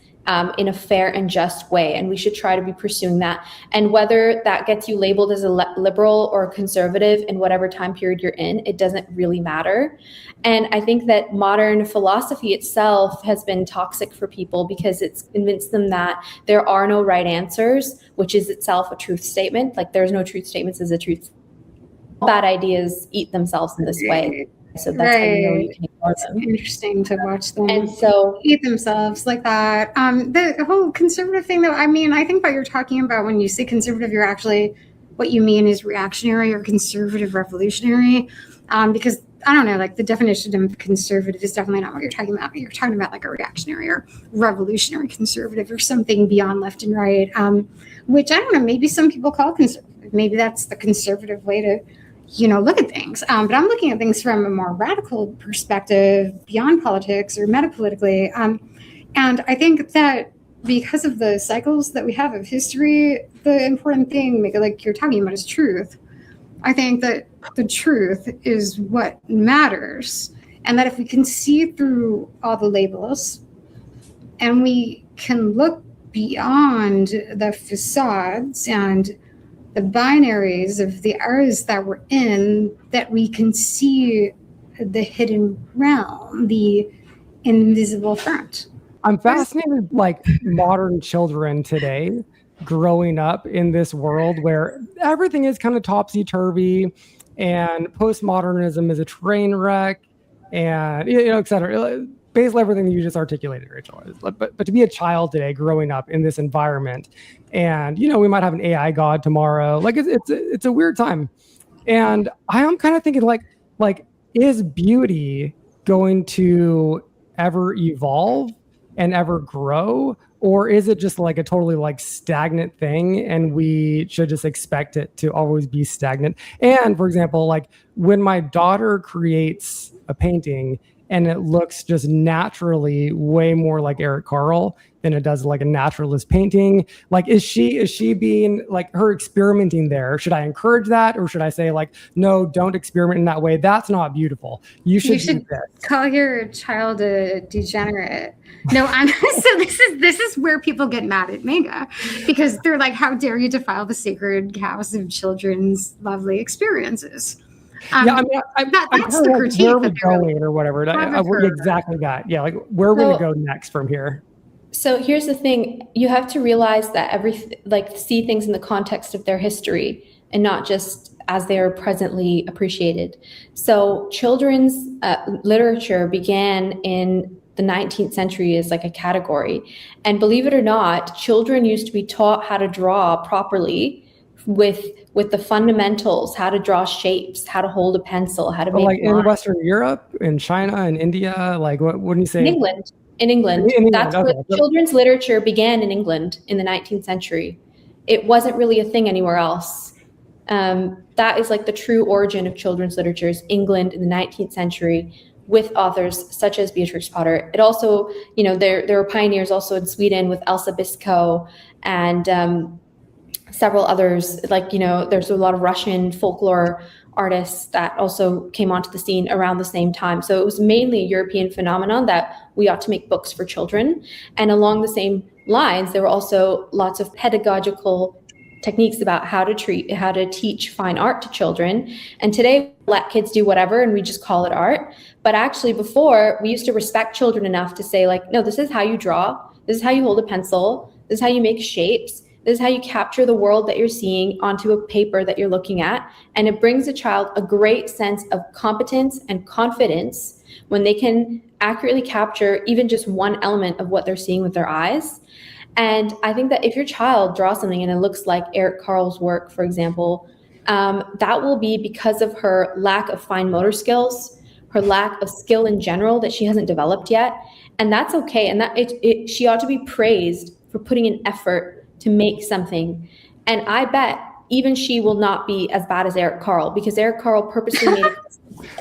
in a fair and just way? And we should try to be pursuing that. And whether that gets you labeled as a liberal or a conservative in whatever time period you're in, it doesn't really matter. And I think that modern philosophy itself has been toxic for people because it's convinced them that there are no right answers, which is itself a truth statement. Like, there's no truth statements as a truth. Bad ideas eat themselves in this way. So that's how you can ignore them. It's interesting to watch them and so eat themselves like that. The whole conservative thing, though, I mean, I think what you're talking about when you say conservative, you're actually, what you mean is reactionary or conservative revolutionary. Because I don't know, like the definition of conservative is definitely not what you're talking about. You're talking about like a reactionary or revolutionary conservative or something beyond left and right, which I don't know, maybe some people call conservative. Maybe that's the conservative way to look at things. But I'm looking at things from a more radical perspective beyond politics or metapolitically. And I think that because of the cycles that we have of history, the important thing, like you're talking about, is truth. I think that the truth is what matters. And that if we can see through all the labels and we can look beyond the facades and the binaries of the eras that we're in, that we can see the hidden realm, the invisible front. I'm fascinated, like modern children today growing up in this world where everything is kind of topsy-turvy and postmodernism is a train wreck and, et cetera. Basically everything that you just articulated, Rachel. But to be a child today growing up in this environment, and we might have an AI god tomorrow. Like it's a weird time, and I am kind of thinking like is beauty going to ever evolve and ever grow, or is it just like a totally like stagnant thing, and we should just expect it to always be stagnant? And for example, like when my daughter creates a painting and it looks just naturally way more like Eric Carle than it does like a naturalist painting. Like, is she being like her experimenting there? Should I encourage that? Or should I say like, no, don't experiment in that way. That's not beautiful. You should do this. Call your child a degenerate. No, so this is where people get mad at Megha, because they're like, how dare you defile the sacred cows of children's lovely experiences? Yeah, I mean, that's the critique. Where are we going or whatever? Exactly that. Yeah, like where are we going to go next from here? So here's the thing: you have to realize that see things in the context of their history and not just as they are presently appreciated. So children's literature began in the 19th century as like a category. And believe it or not, children used to be taught how to draw properly with the fundamentals, how to draw shapes, how to hold a pencil, how to make like lines. in Western Europe, in China, and India, like what wouldn't you say? In England. In England. That's okay. where children's literature began in England in the 19th century. It wasn't really a thing anywhere else. That is like the true origin of children's literature is England in the 19th century with authors such as Beatrix Potter. It also, you know, there were pioneers also in Sweden with Elsa Biskö and several others. Like, you know, there's a lot of Russian folklore artists that also came onto the scene around the same time. So it was mainly a European phenomenon that we ought to make books for children. And along the same lines, there were also lots of pedagogical techniques about how to teach fine art to children. And today, we let kids do whatever and we just call it art. But actually before, we used to respect children enough to say like, no, this is how you draw. This is how you hold a pencil. This is how you make shapes. This is how you capture the world that you're seeing onto a paper that you're looking at. And it brings a child a great sense of competence and confidence when they can accurately capture even just one element of what they're seeing with their eyes. And I think that if your child draws something and it looks like Eric Carle's work, for example, that will be because of her lack of fine motor skills, her lack of skill in general that she hasn't developed yet. And that's okay. And that she ought to be praised for putting an effort to make something. And I bet even she will not be as bad as Eric Carle, because Eric Carle purposely made it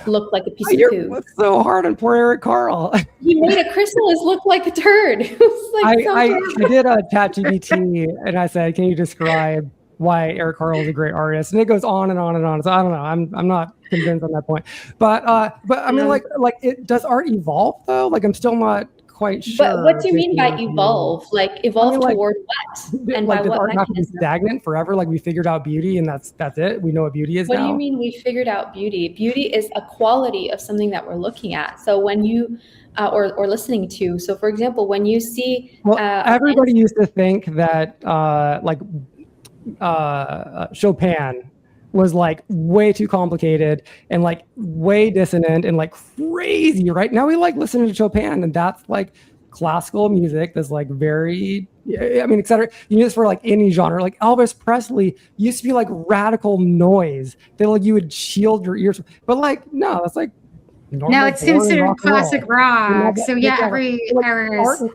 look like a piece of poo. What's so hard on poor Eric Carle? He made a chrysalis look like a turd. It was like I did a ChatGPT and I said, can you describe why Eric Carle is a great artist? And it goes on and on and on. So I don't know. I'm not convinced on that point. But I mean, like does art evolve though? Like I'm still not quite sure. But what do you mean by evolve? Like evolve toward what? And like, by what art not to be mechanism? stagnant forever? Like we figured out beauty and that's it. We know what beauty is now. What do you mean we figured out beauty? Beauty is a quality of something that we're looking at. So when you or listening to. So for example, when you see everybody used to think that Chopin was like way too complicated and like way dissonant and like crazy, right? Now we like listening to Chopin and that's like classical music that's like very, I mean, et cetera. You use this for like any genre. Like Elvis Presley used to be like radical noise that like you would shield your ears. But like, no, that's like normal. No, it's considered classic rock. So yeah, every era.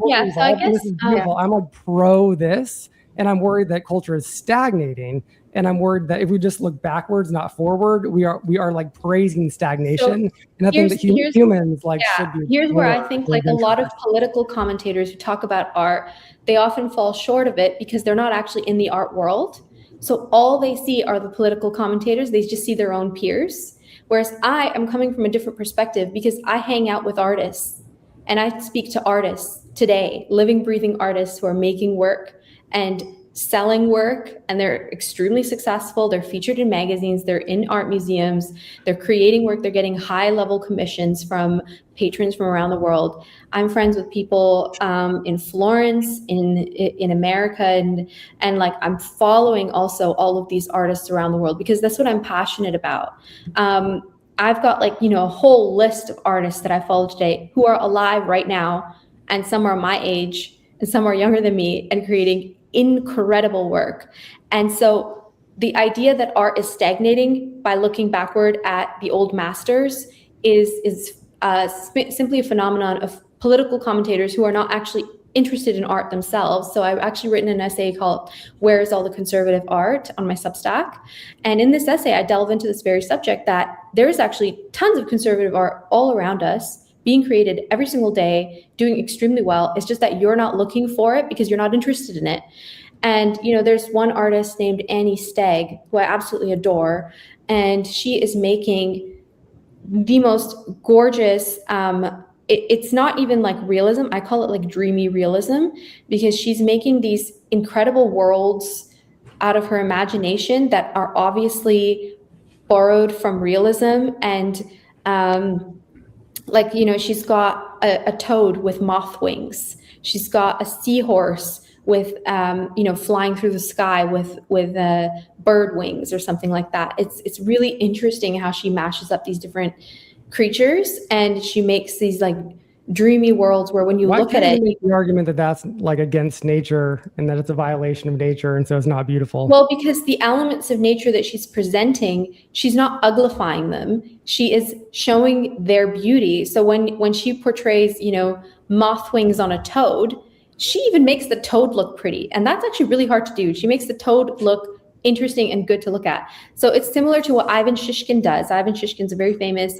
Yeah, so I guess this is beautiful. I'm like pro this, and I'm worried that culture is stagnating. And I'm worried that if we just look backwards, not forward, we are like praising stagnation. And I think that humans like should be. Here's where I think like a lot of political commentators who talk about art, they often fall short of it because they're not actually in the art world. So all they see are the political commentators. They just see their own peers. Whereas I am coming from a different perspective because I hang out with artists and I speak to artists today, living, breathing artists who are making work and selling work, and they're extremely successful. They're featured in magazines, they're in art museums, they're creating work, they're getting high level commissions from patrons from around the world. I'm friends with people in Florence, in America, and like I'm following also all of these artists around the world because that's what I'm passionate about. I've got like, a whole list of artists that I follow today who are alive right now, and some are my age and some are younger than me and creating incredible work. And so the idea that art is stagnating by looking backward at the old masters is simply a phenomenon of political commentators who are not actually interested in art themselves. So I've actually written an essay called "Where is All the Conservative Art?" on my Substack. And in this essay, I delve into this very subject that there's actually tons of conservative art all around us being created every single day, doing extremely well. It's just that you're not looking for it because you're not interested in it. And, there's one artist named Annie Stagg, who I absolutely adore. And she is making the most gorgeous, it's not even like realism. I call it like dreamy realism because she's making these incredible worlds out of her imagination that are obviously borrowed from realism. And, she's got a toad with moth wings. She's got a seahorse with flying through the sky with bird wings or something like that. It's really interesting how she mashes up these different creatures, and she makes these like dreamy worlds where when you look at it, make the argument that that's like against nature and that it's a violation of nature and so it's not beautiful. Well, because the elements of nature that she's presenting, she's not uglifying them. She is showing their beauty. So when she portrays, moth wings on a toad, she even makes the toad look pretty. And that's actually really hard to do. She makes the toad look interesting and good to look at. So it's similar to what Ivan Shishkin does. Ivan Shishkin's a very famous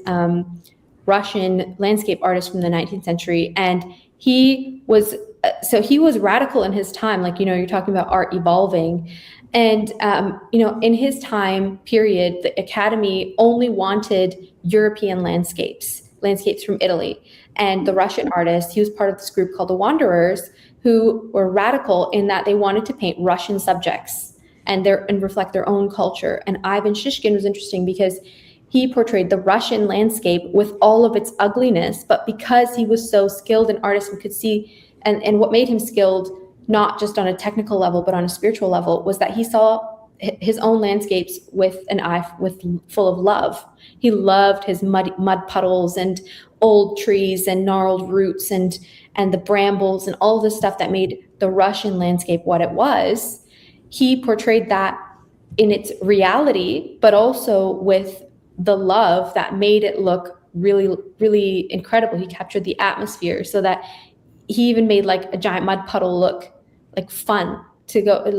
Russian landscape artist from the 19th century. And he was radical in his time. Like, you're talking about art evolving. And, in his time period, the Academy only wanted European landscapes from Italy. And the Russian artist, he was part of this group called the Wanderers, who were radical in that they wanted to paint Russian subjects and reflect their own culture. And Ivan Shishkin was interesting because he portrayed the Russian landscape with all of its ugliness, but because he was so skilled an artist and could see, and what made him skilled, not just on a technical level, but on a spiritual level, was that he saw his own landscapes with an eye full of love. He loved his mud puddles and old trees and gnarled roots and the brambles and all this stuff that made the Russian landscape what it was. He portrayed that in its reality, but also with the love that made it look really, really incredible. He captured the atmosphere so that he even made like a giant mud puddle look like fun to go to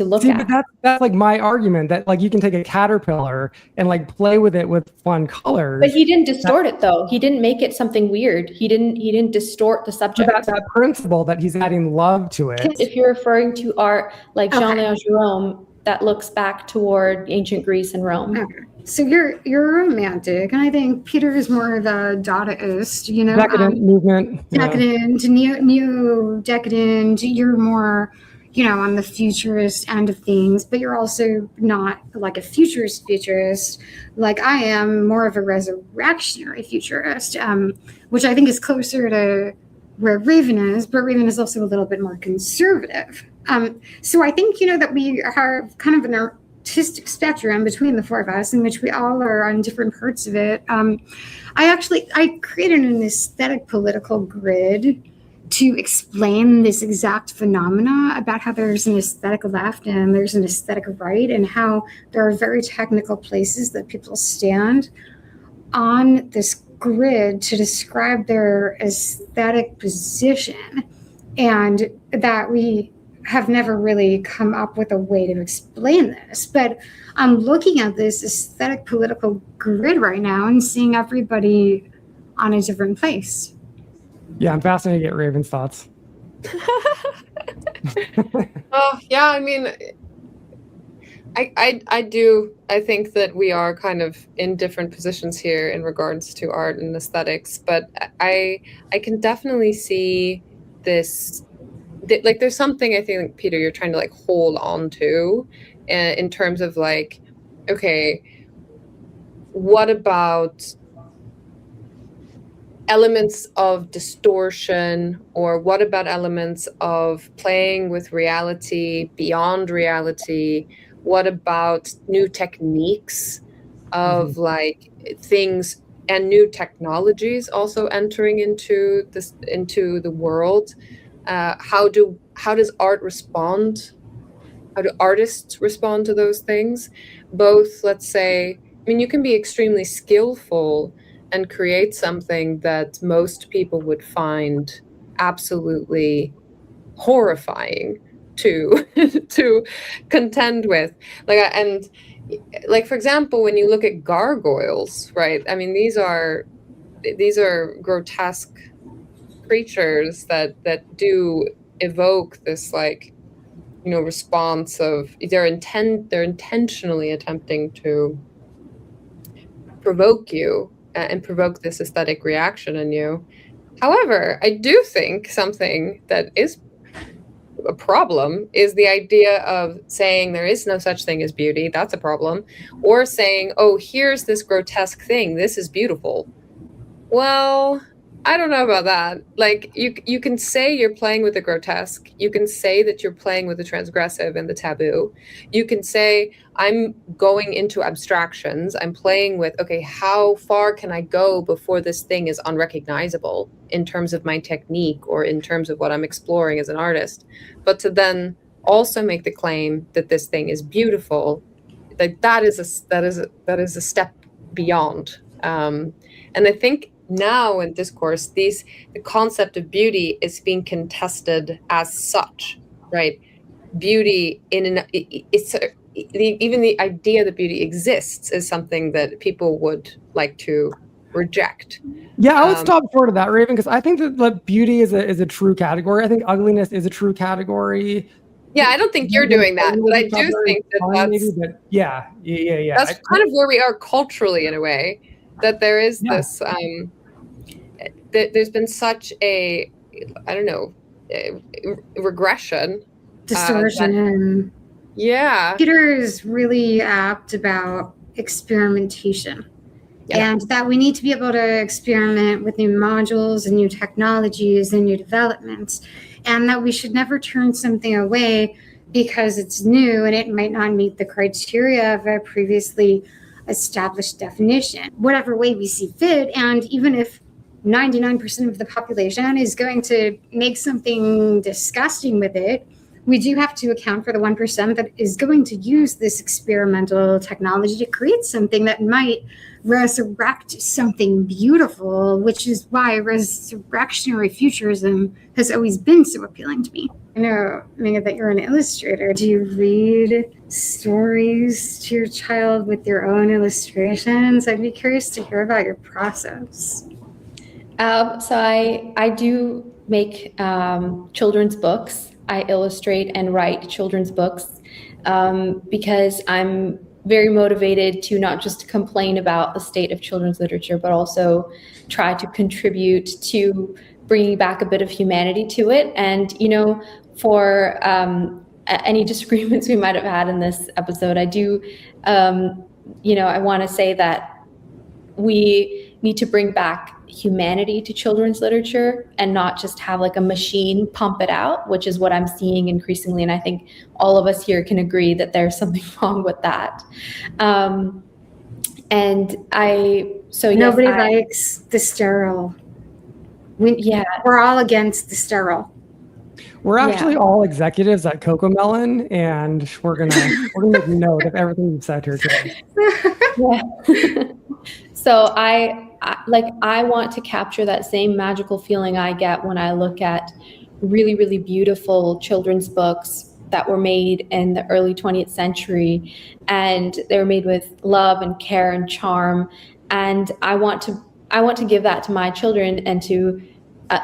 look at. But that's like my argument that like you can take a caterpillar and like play with it with fun colors. But he didn't distort it though. He didn't make it something weird. He didn't distort the subject. But that principle that he's adding love to it. If you're referring to art like Jean-Léon Gérôme, that looks back toward ancient Greece and Rome. Okay. So you're romantic, and I think Peter is more of a Dadaist, Decadent movement. Decadent, neo-decadent. You're more, on the futurist end of things, but you're also not like a futurist, like I am, more of a resurrectionary futurist, which I think is closer to where Raven is, but Raven is also a little bit more conservative. So I think, that we are kind of an artistic spectrum between the four of us, in which we all are on different parts of it. I created an aesthetic political grid to explain this exact phenomena about how there's an aesthetic left and there's an aesthetic right, and how there are very technical places that people stand on this grid to describe their aesthetic position, and that we have never really come up with a way to explain this. But I'm looking at this aesthetic political grid right now and seeing everybody on a different place. Yeah, I'm fascinated to get Raven's thoughts. Oh, yeah, I mean, I think that we are kind of in different positions here in regards to art and aesthetics, but I can definitely see this, like there's something I think, Peter, you're trying to like hold on to in terms of like, okay, what about elements of distortion, or what about elements of playing with reality beyond reality? What about new techniques of like things and new technologies also entering into the world? How does art respond? How do artists respond to those things? Both, let's say, I mean, you can be extremely skillful and create something that most people would find absolutely horrifying to to contend with. Like for example, when you look at gargoyles, right? I mean, these are grotesque creatures that do evoke this response of they're intentionally attempting to provoke you and provoke this aesthetic reaction in you. However, I do think something that is a problem is the idea of saying there is no such thing as beauty. That's a problem. Or saying, oh, here's this grotesque thing. This is beautiful. Well, I don't know about that. Like you can say you're playing with the grotesque. You can say that you're playing with the transgressive and the taboo. You can say I'm going into abstractions. I'm playing with, okay, how far can I go before this thing is unrecognizable in terms of my technique or in terms of what I'm exploring as an artist. But to then also make the claim that this thing is beautiful, that is a step beyond. And I think now in discourse, the concept of beauty is being contested as such, right? Beauty even the idea that beauty exists is something that people would like to reject. Yeah, I would stop short of that, Raven, because I think that beauty is a true category. I think ugliness is a true category. Yeah, I don't think you're doing that, but I do think that's maybe, but yeah. That's kind of where we are culturally, in a way, that there is this. There's been such a, I don't know, regression, distortion. Yeah, Peter is really apt about experimentation. Yeah. And that we need to be able to experiment with new modules and new technologies and new developments, and that we should never turn something away because it's new and it might not meet the criteria of a previously established definition, whatever way we see fit. And even if 99% of the population is going to make something disgusting with it, we do have to account for the 1% that is going to use this experimental technology to create something that might resurrect something beautiful, which is why resurrectionary futurism has always been so appealing to me. I know, Megha, that you're an illustrator. Do you read stories to your child with your own illustrations? I'd be curious to hear about your process. So I do make children's books. I illustrate and write children's books because I'm very motivated to not just complain about the state of children's literature, but also try to contribute to bringing back a bit of humanity to it. And, you know, for any disagreements we might have had in this episode, I do, I want to say that we need to bring back humanity to children's literature and not just have like a machine pump it out, which is what I'm seeing increasingly. And I think all of us here can agree that there's something wrong with that. Nobody likes the sterile. We're all against the sterile. We're actually all executives at Coco Melon, and we're gonna make note of everything you've said here today. So I want to capture that same magical feeling I get when I look at really, really beautiful children's books that were made in the early 20th century, and they were made with love and care and charm. And I want to give that to my children and to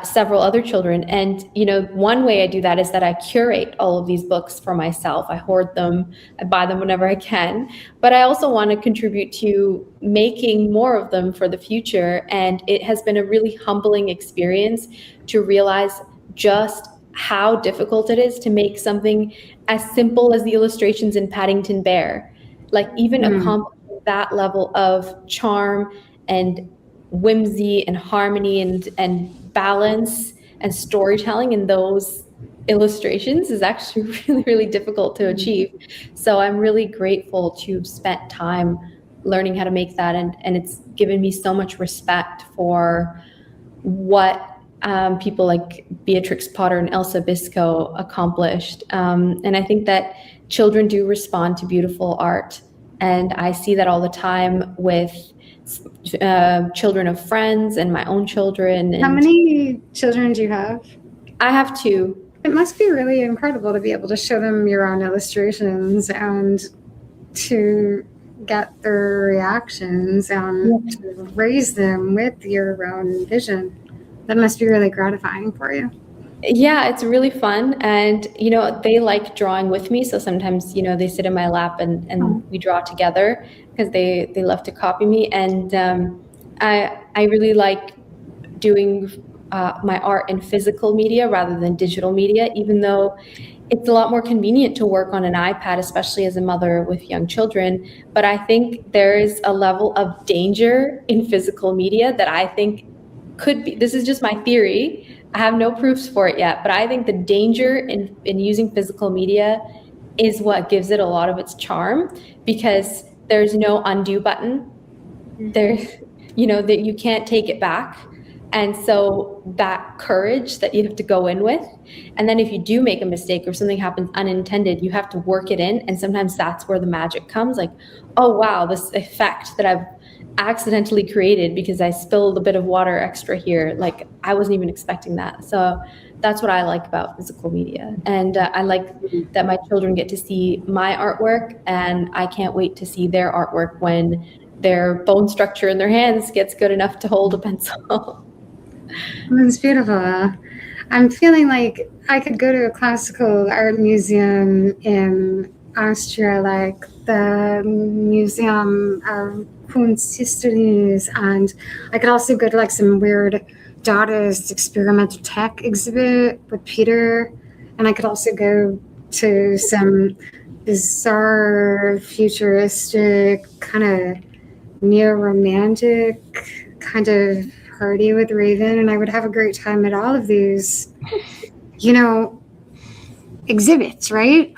several other children. And, you know, one way I do that is that I curate all of these books for myself. I hoard them, I buy them whenever I can, but I also want to contribute to making more of them for the future. And it has been a really humbling experience to realize just how difficult it is to make something as simple as the illustrations in Paddington Bear. Like even accomplishing that level of charm and whimsy and harmony and balance and storytelling in those illustrations is actually really, really difficult to achieve. So I'm really grateful to have spent time learning how to make that, and it's given me so much respect for what people like Beatrix Potter and Elsa Biscoe accomplished. And I think that children do respond to beautiful art, and I see that all the time with children of friends and my own children. How many children do you have? I have 2. It must be really incredible to be able to show them your own illustrations and to get their reactions and to raise them with your own vision. That must be really gratifying for you. Yeah, it's really fun. And, you know, they like drawing with me. So sometimes, you know, they sit in my lap and we draw together because they love to copy me. And I really like doing my art in physical media rather than digital media, even though it's a lot more convenient to work on an iPad, especially as a mother with young children. But I think there is a level of danger in physical media that I think could be, this is just my theory, I have no proofs for it yet, but I think the danger in using physical media is what gives it a lot of its charm, because there's no undo button. There, that you can't take it back. And so that courage that you have to go in with, and then if you do make a mistake or something happens unintended, you have to work it in. And sometimes that's where the magic comes, like, oh wow, this effect that I've accidentally created because I spilled a bit of water extra here, like I wasn't even expecting that. So that's what I like about physical media. And I like that my children get to see my artwork, and I can't wait to see their artwork when their bone structure in their hands gets good enough to hold a pencil. It's beautiful. I'm feeling like I could go to a classical art museum in Austria, like the Museum of Kunsthistorie, and I could also go to like some weird Dadaist experimental tech exhibit with Peter, and I could also go to some bizarre, futuristic, kind of neo-romantic kind of party with Raven, and I would have a great time at all of these, exhibits, right?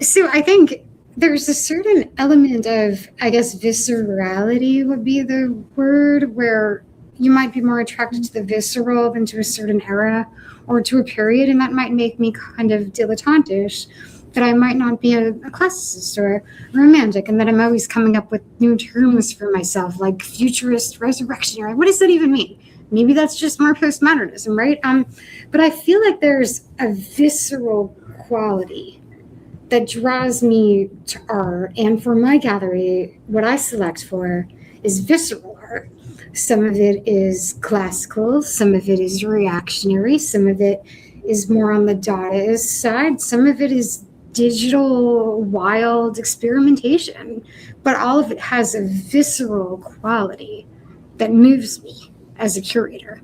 So I think there's a certain element of, I guess, viscerality would be the word, where you might be more attracted to the visceral than to a certain era or to a period, and that might make me kind of dilettantish, that I might not be a classicist or romantic, and that I'm always coming up with new terms for myself, like futurist, resurrectionary. What does that even mean? Maybe that's just more postmodernism, right? But I feel like there's a visceral quality that draws me to art. And for my gallery, what I select for is visceral art. Some of it is classical, some of it is reactionary, some of it is more on the Dadaist side, some of it is digital, wild experimentation, but all of it has a visceral quality that moves me as a curator.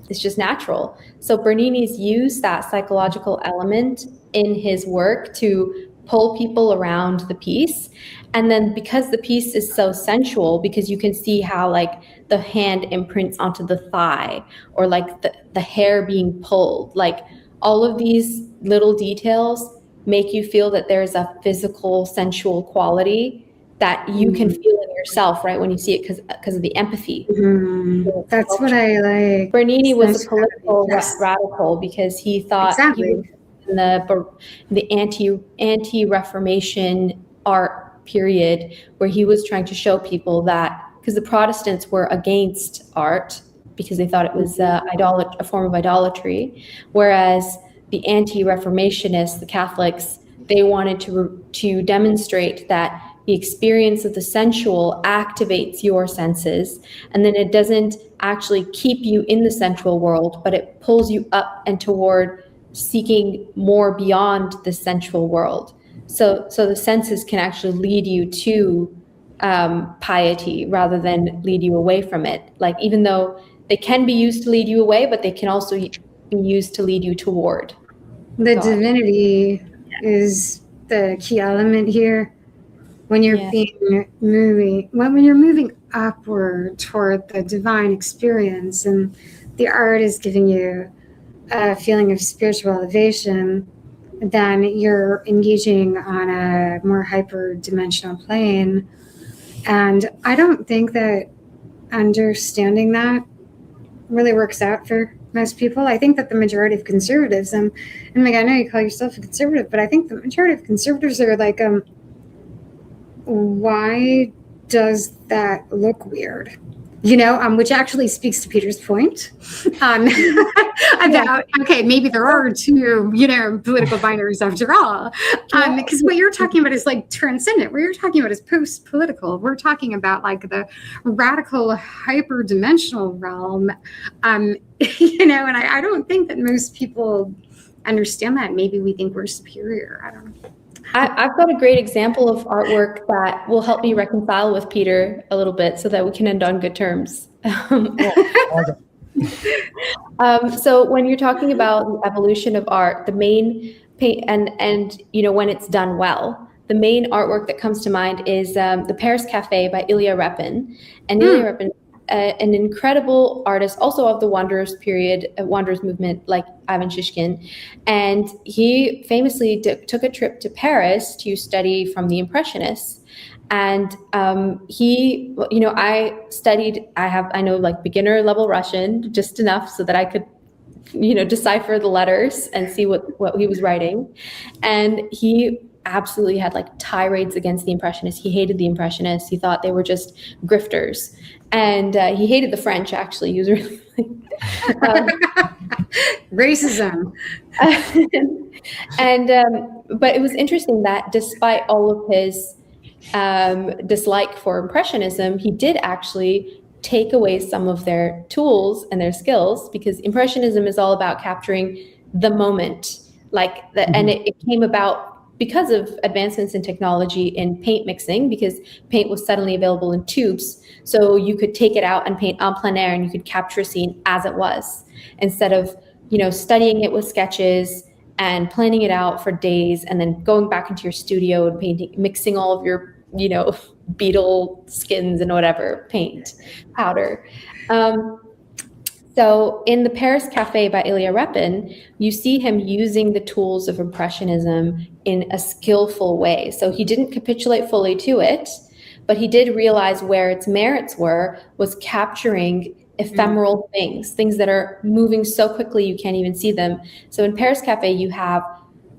It's just natural. So Bernini's used that psychological element in his work to pull people around the piece. And then because the piece is so sensual, because you can see how like the hand imprints onto the thigh, or like the hair being pulled, like all of these little details make you feel that there's a physical, sensual quality that you can feel in yourself, right, when you see it, because of the empathy. That's what I like. Bernini was a political radical because he thought he was in the anti-Reformation art period, where he was trying to show people that, because the Protestants were against art because they thought it was a form of idolatry, whereas the anti-Reformationists, the Catholics, they wanted to demonstrate that the experience of the sensual activates your senses, and then it doesn't actually keep you in the sensual world, but it pulls you up and toward seeking more beyond the sensual world. So the senses can actually lead you to piety rather than lead you away from it. Like, even though they can be used to lead you away, but they can also be used to lead you toward the God. Divinity is the key element here. When you're when you're moving upward toward the divine experience, and the art is giving you a feeling of spiritual elevation, then you're engaging on a more hyper-dimensional plane. And I don't think that understanding that really works out for most people. I think that the majority of conservatives, and like, I know you call yourself a conservative, but I think the majority of conservatives are like, why does that look weird? Which actually speaks to Peter's point about, okay, maybe there are two, political binaries after all. Because what you're talking about is like transcendent. What you're talking about is post-political. We're talking about like the radical hyper-dimensional realm. And I don't think that most people understand that. Maybe we think we're superior. I don't know. I've got a great example of artwork that will help me reconcile with Peter a little bit so that we can end on good terms. So when you're talking about the evolution of art, the main and when it's done well, the main artwork that comes to mind is the Paris Café by Ilya Repin. And Ilya Repin an incredible artist, also of the Wanderers period, Wanderers movement, like Ivan Shishkin. And he famously took a trip to Paris to study from the Impressionists. And he, I know like beginner level Russian, just enough so that I could, decipher the letters and see what he was writing. And he absolutely had like tirades against the Impressionists. He hated the Impressionists. He thought they were just grifters. And he hated the French, actually. He was really racism. But it was interesting that despite all of his dislike for Impressionism, he did actually take away some of their tools and their skills, because Impressionism is all about capturing the moment, and it came about because of advancements in technology in paint mixing, because paint was suddenly available in tubes. So you could take it out and paint en plein air, and you could capture a scene as it was, instead of, studying it with sketches and planning it out for days and then going back into your studio and painting, mixing all of your, beetle skins and whatever, paint, powder. So in The Paris Café by Ilya Repin, you see him using the tools of Impressionism in a skillful way. So he didn't capitulate fully to it, but he did realize where its merits was capturing ephemeral things that are moving so quickly you can't even see them. So in Paris Café, you have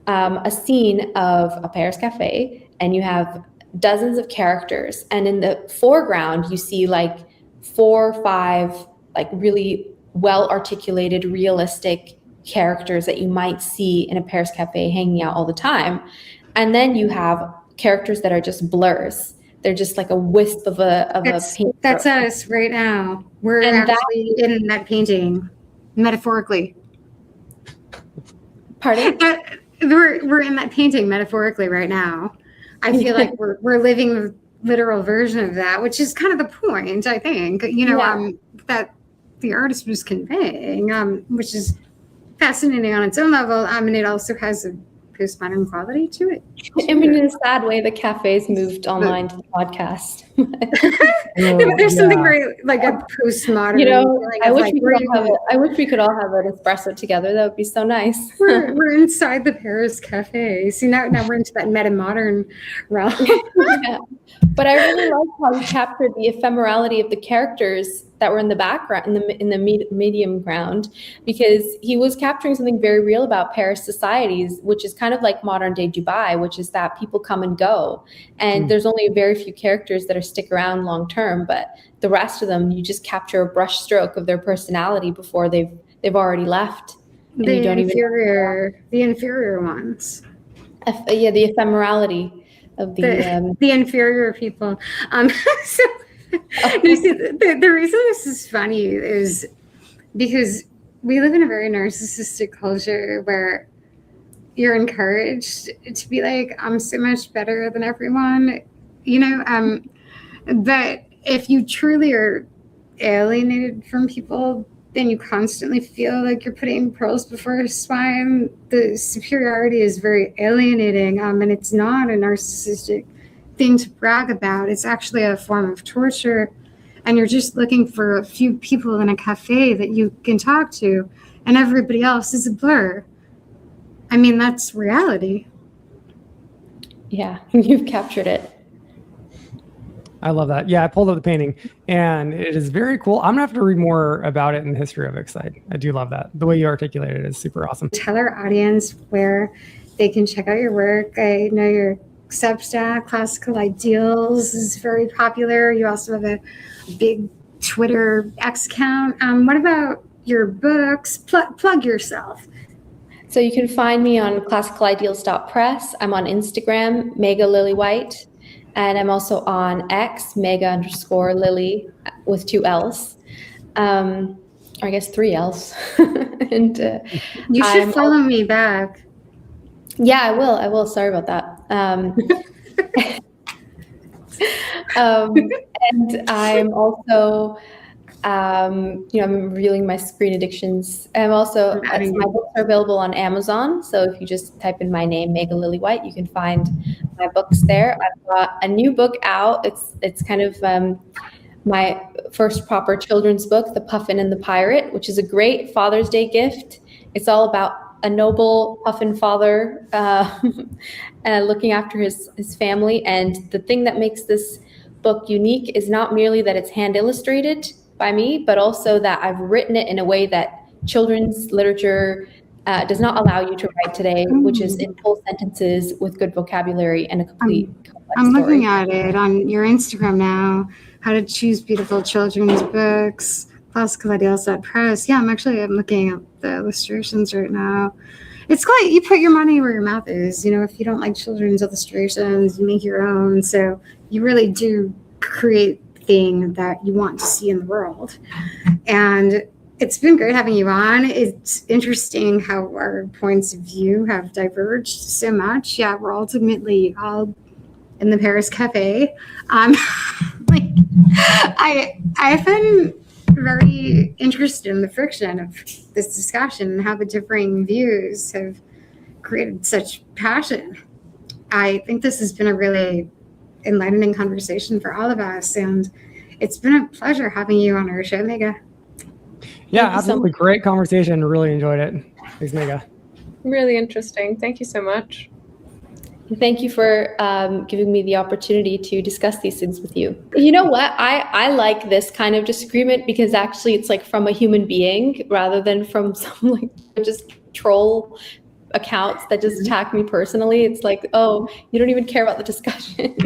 a scene of a Paris Café, and you have dozens of characters. And in the foreground, you see like 4 or 5 like really well-articulated, realistic characters that you might see in a Paris Café hanging out all the time. And then you have characters that are just blurs. They're just like a wisp of a paint. That's us right now. We're actually in that painting, metaphorically. Pardon? We're in that painting metaphorically right now. I feel like we're living the literal version of that, which is kind of the point, I think, that the artist was conveying, which is fascinating on its own level. And it also has a postmodern quality to it. I mean, in a sad way, the cafes moved online to the podcast. There's something very like a postmodern. I wish we could all have an espresso together. That would be so nice. We're inside the Paris Cafe. See, now we're into that meta-modern realm. Yeah. But I really liked how he captured the ephemerality of the characters that were in the background, in the medium ground, because he was capturing something very real about Paris societies, which is kind of like modern day Dubai, which is that people come and go, and there's only very few characters that stick around long term, but the rest of them, you just capture a brush stroke of their personality before they've already left. And the inferior ones. The ephemerality of the inferior people. You see, the reason this is funny is because we live in a very narcissistic culture where you're encouraged to be like, I'm so much better than everyone, but if you truly are alienated from people, then you constantly feel like you're putting pearls before swine. The superiority is very alienating, and it's not a narcissistic thing to brag about. It's actually a form of torture, and you're just looking for a few people in a cafe that you can talk to, and everybody else is a blur. I mean, that's reality. Yeah, you've captured it. I love that. Yeah, I pulled up the painting, and it is very cool. I'm gonna have to read more about it in the history of it, because I do love that. The way you articulate it is super awesome. Tell our audience where they can check out your work. I know your Substack, Classical Ideals, is very popular. You also have a big Twitter X account. What about your books? Plug yourself. So you can find me on classicalideals.press. I'm on Instagram, Megha Lillywhite. And I'm also on X, Megha_Lily with 2 L's. Or I guess 3 L's. And you should follow me back. Yeah, I will. Sorry about that. And I'm also, I'm revealing my screen addictions. I'm also, my books are available on Amazon. So if you just type in my name, Megha Lillywhite, you can find my books there. I've got a new book out. It's kind of my first proper children's book, The Puffin and the Pirate, which is a great Father's Day gift. It's all about a noble puffin father looking after his family. And the thing that makes this book unique is not merely that it's hand illustrated by me, but also that I've written it in a way that children's literature does not allow you to write today, which is in full sentences with good vocabulary and a complete complex I'm story. looking at it on your Instagram now. How to choose beautiful children's books, classicalism.press. Yeah, I'm looking at the illustrations right now. It's like you put your money where your mouth is. You know, if you don't like children's illustrations, you make your own. So you really do create the thing that you want to see in the world. And it's been great having you on. It's interesting how our points of view have diverged so much. Yeah, we're ultimately all in the Paris Cafe. I've been very interested in the friction of this discussion and how the differing views have created such passion. I think this has been a really enlightening conversation for all of us, and it's been a pleasure having you on our show, Megha. Yeah, absolutely. Great conversation. Really enjoyed it. Thanks, Megha. Really interesting. Thank you so much. Thank you for giving me the opportunity to discuss these things with you. You know what? I like this kind of disagreement because actually it's like from a human being rather than from some like just troll accounts that just attack me personally. It's like, oh, you don't even care about the discussion.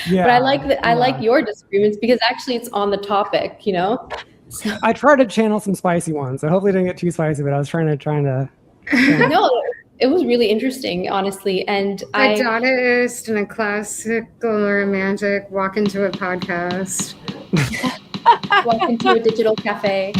Yeah, but I like that. I like your disagreements because actually it's on the topic, you know? So. I tried to channel some spicy ones. I hopefully didn't get too spicy, but I was trying to. No, it was really interesting, honestly. And a Dadaist and a classical romantic walk into a podcast. Walk into a digital cafe.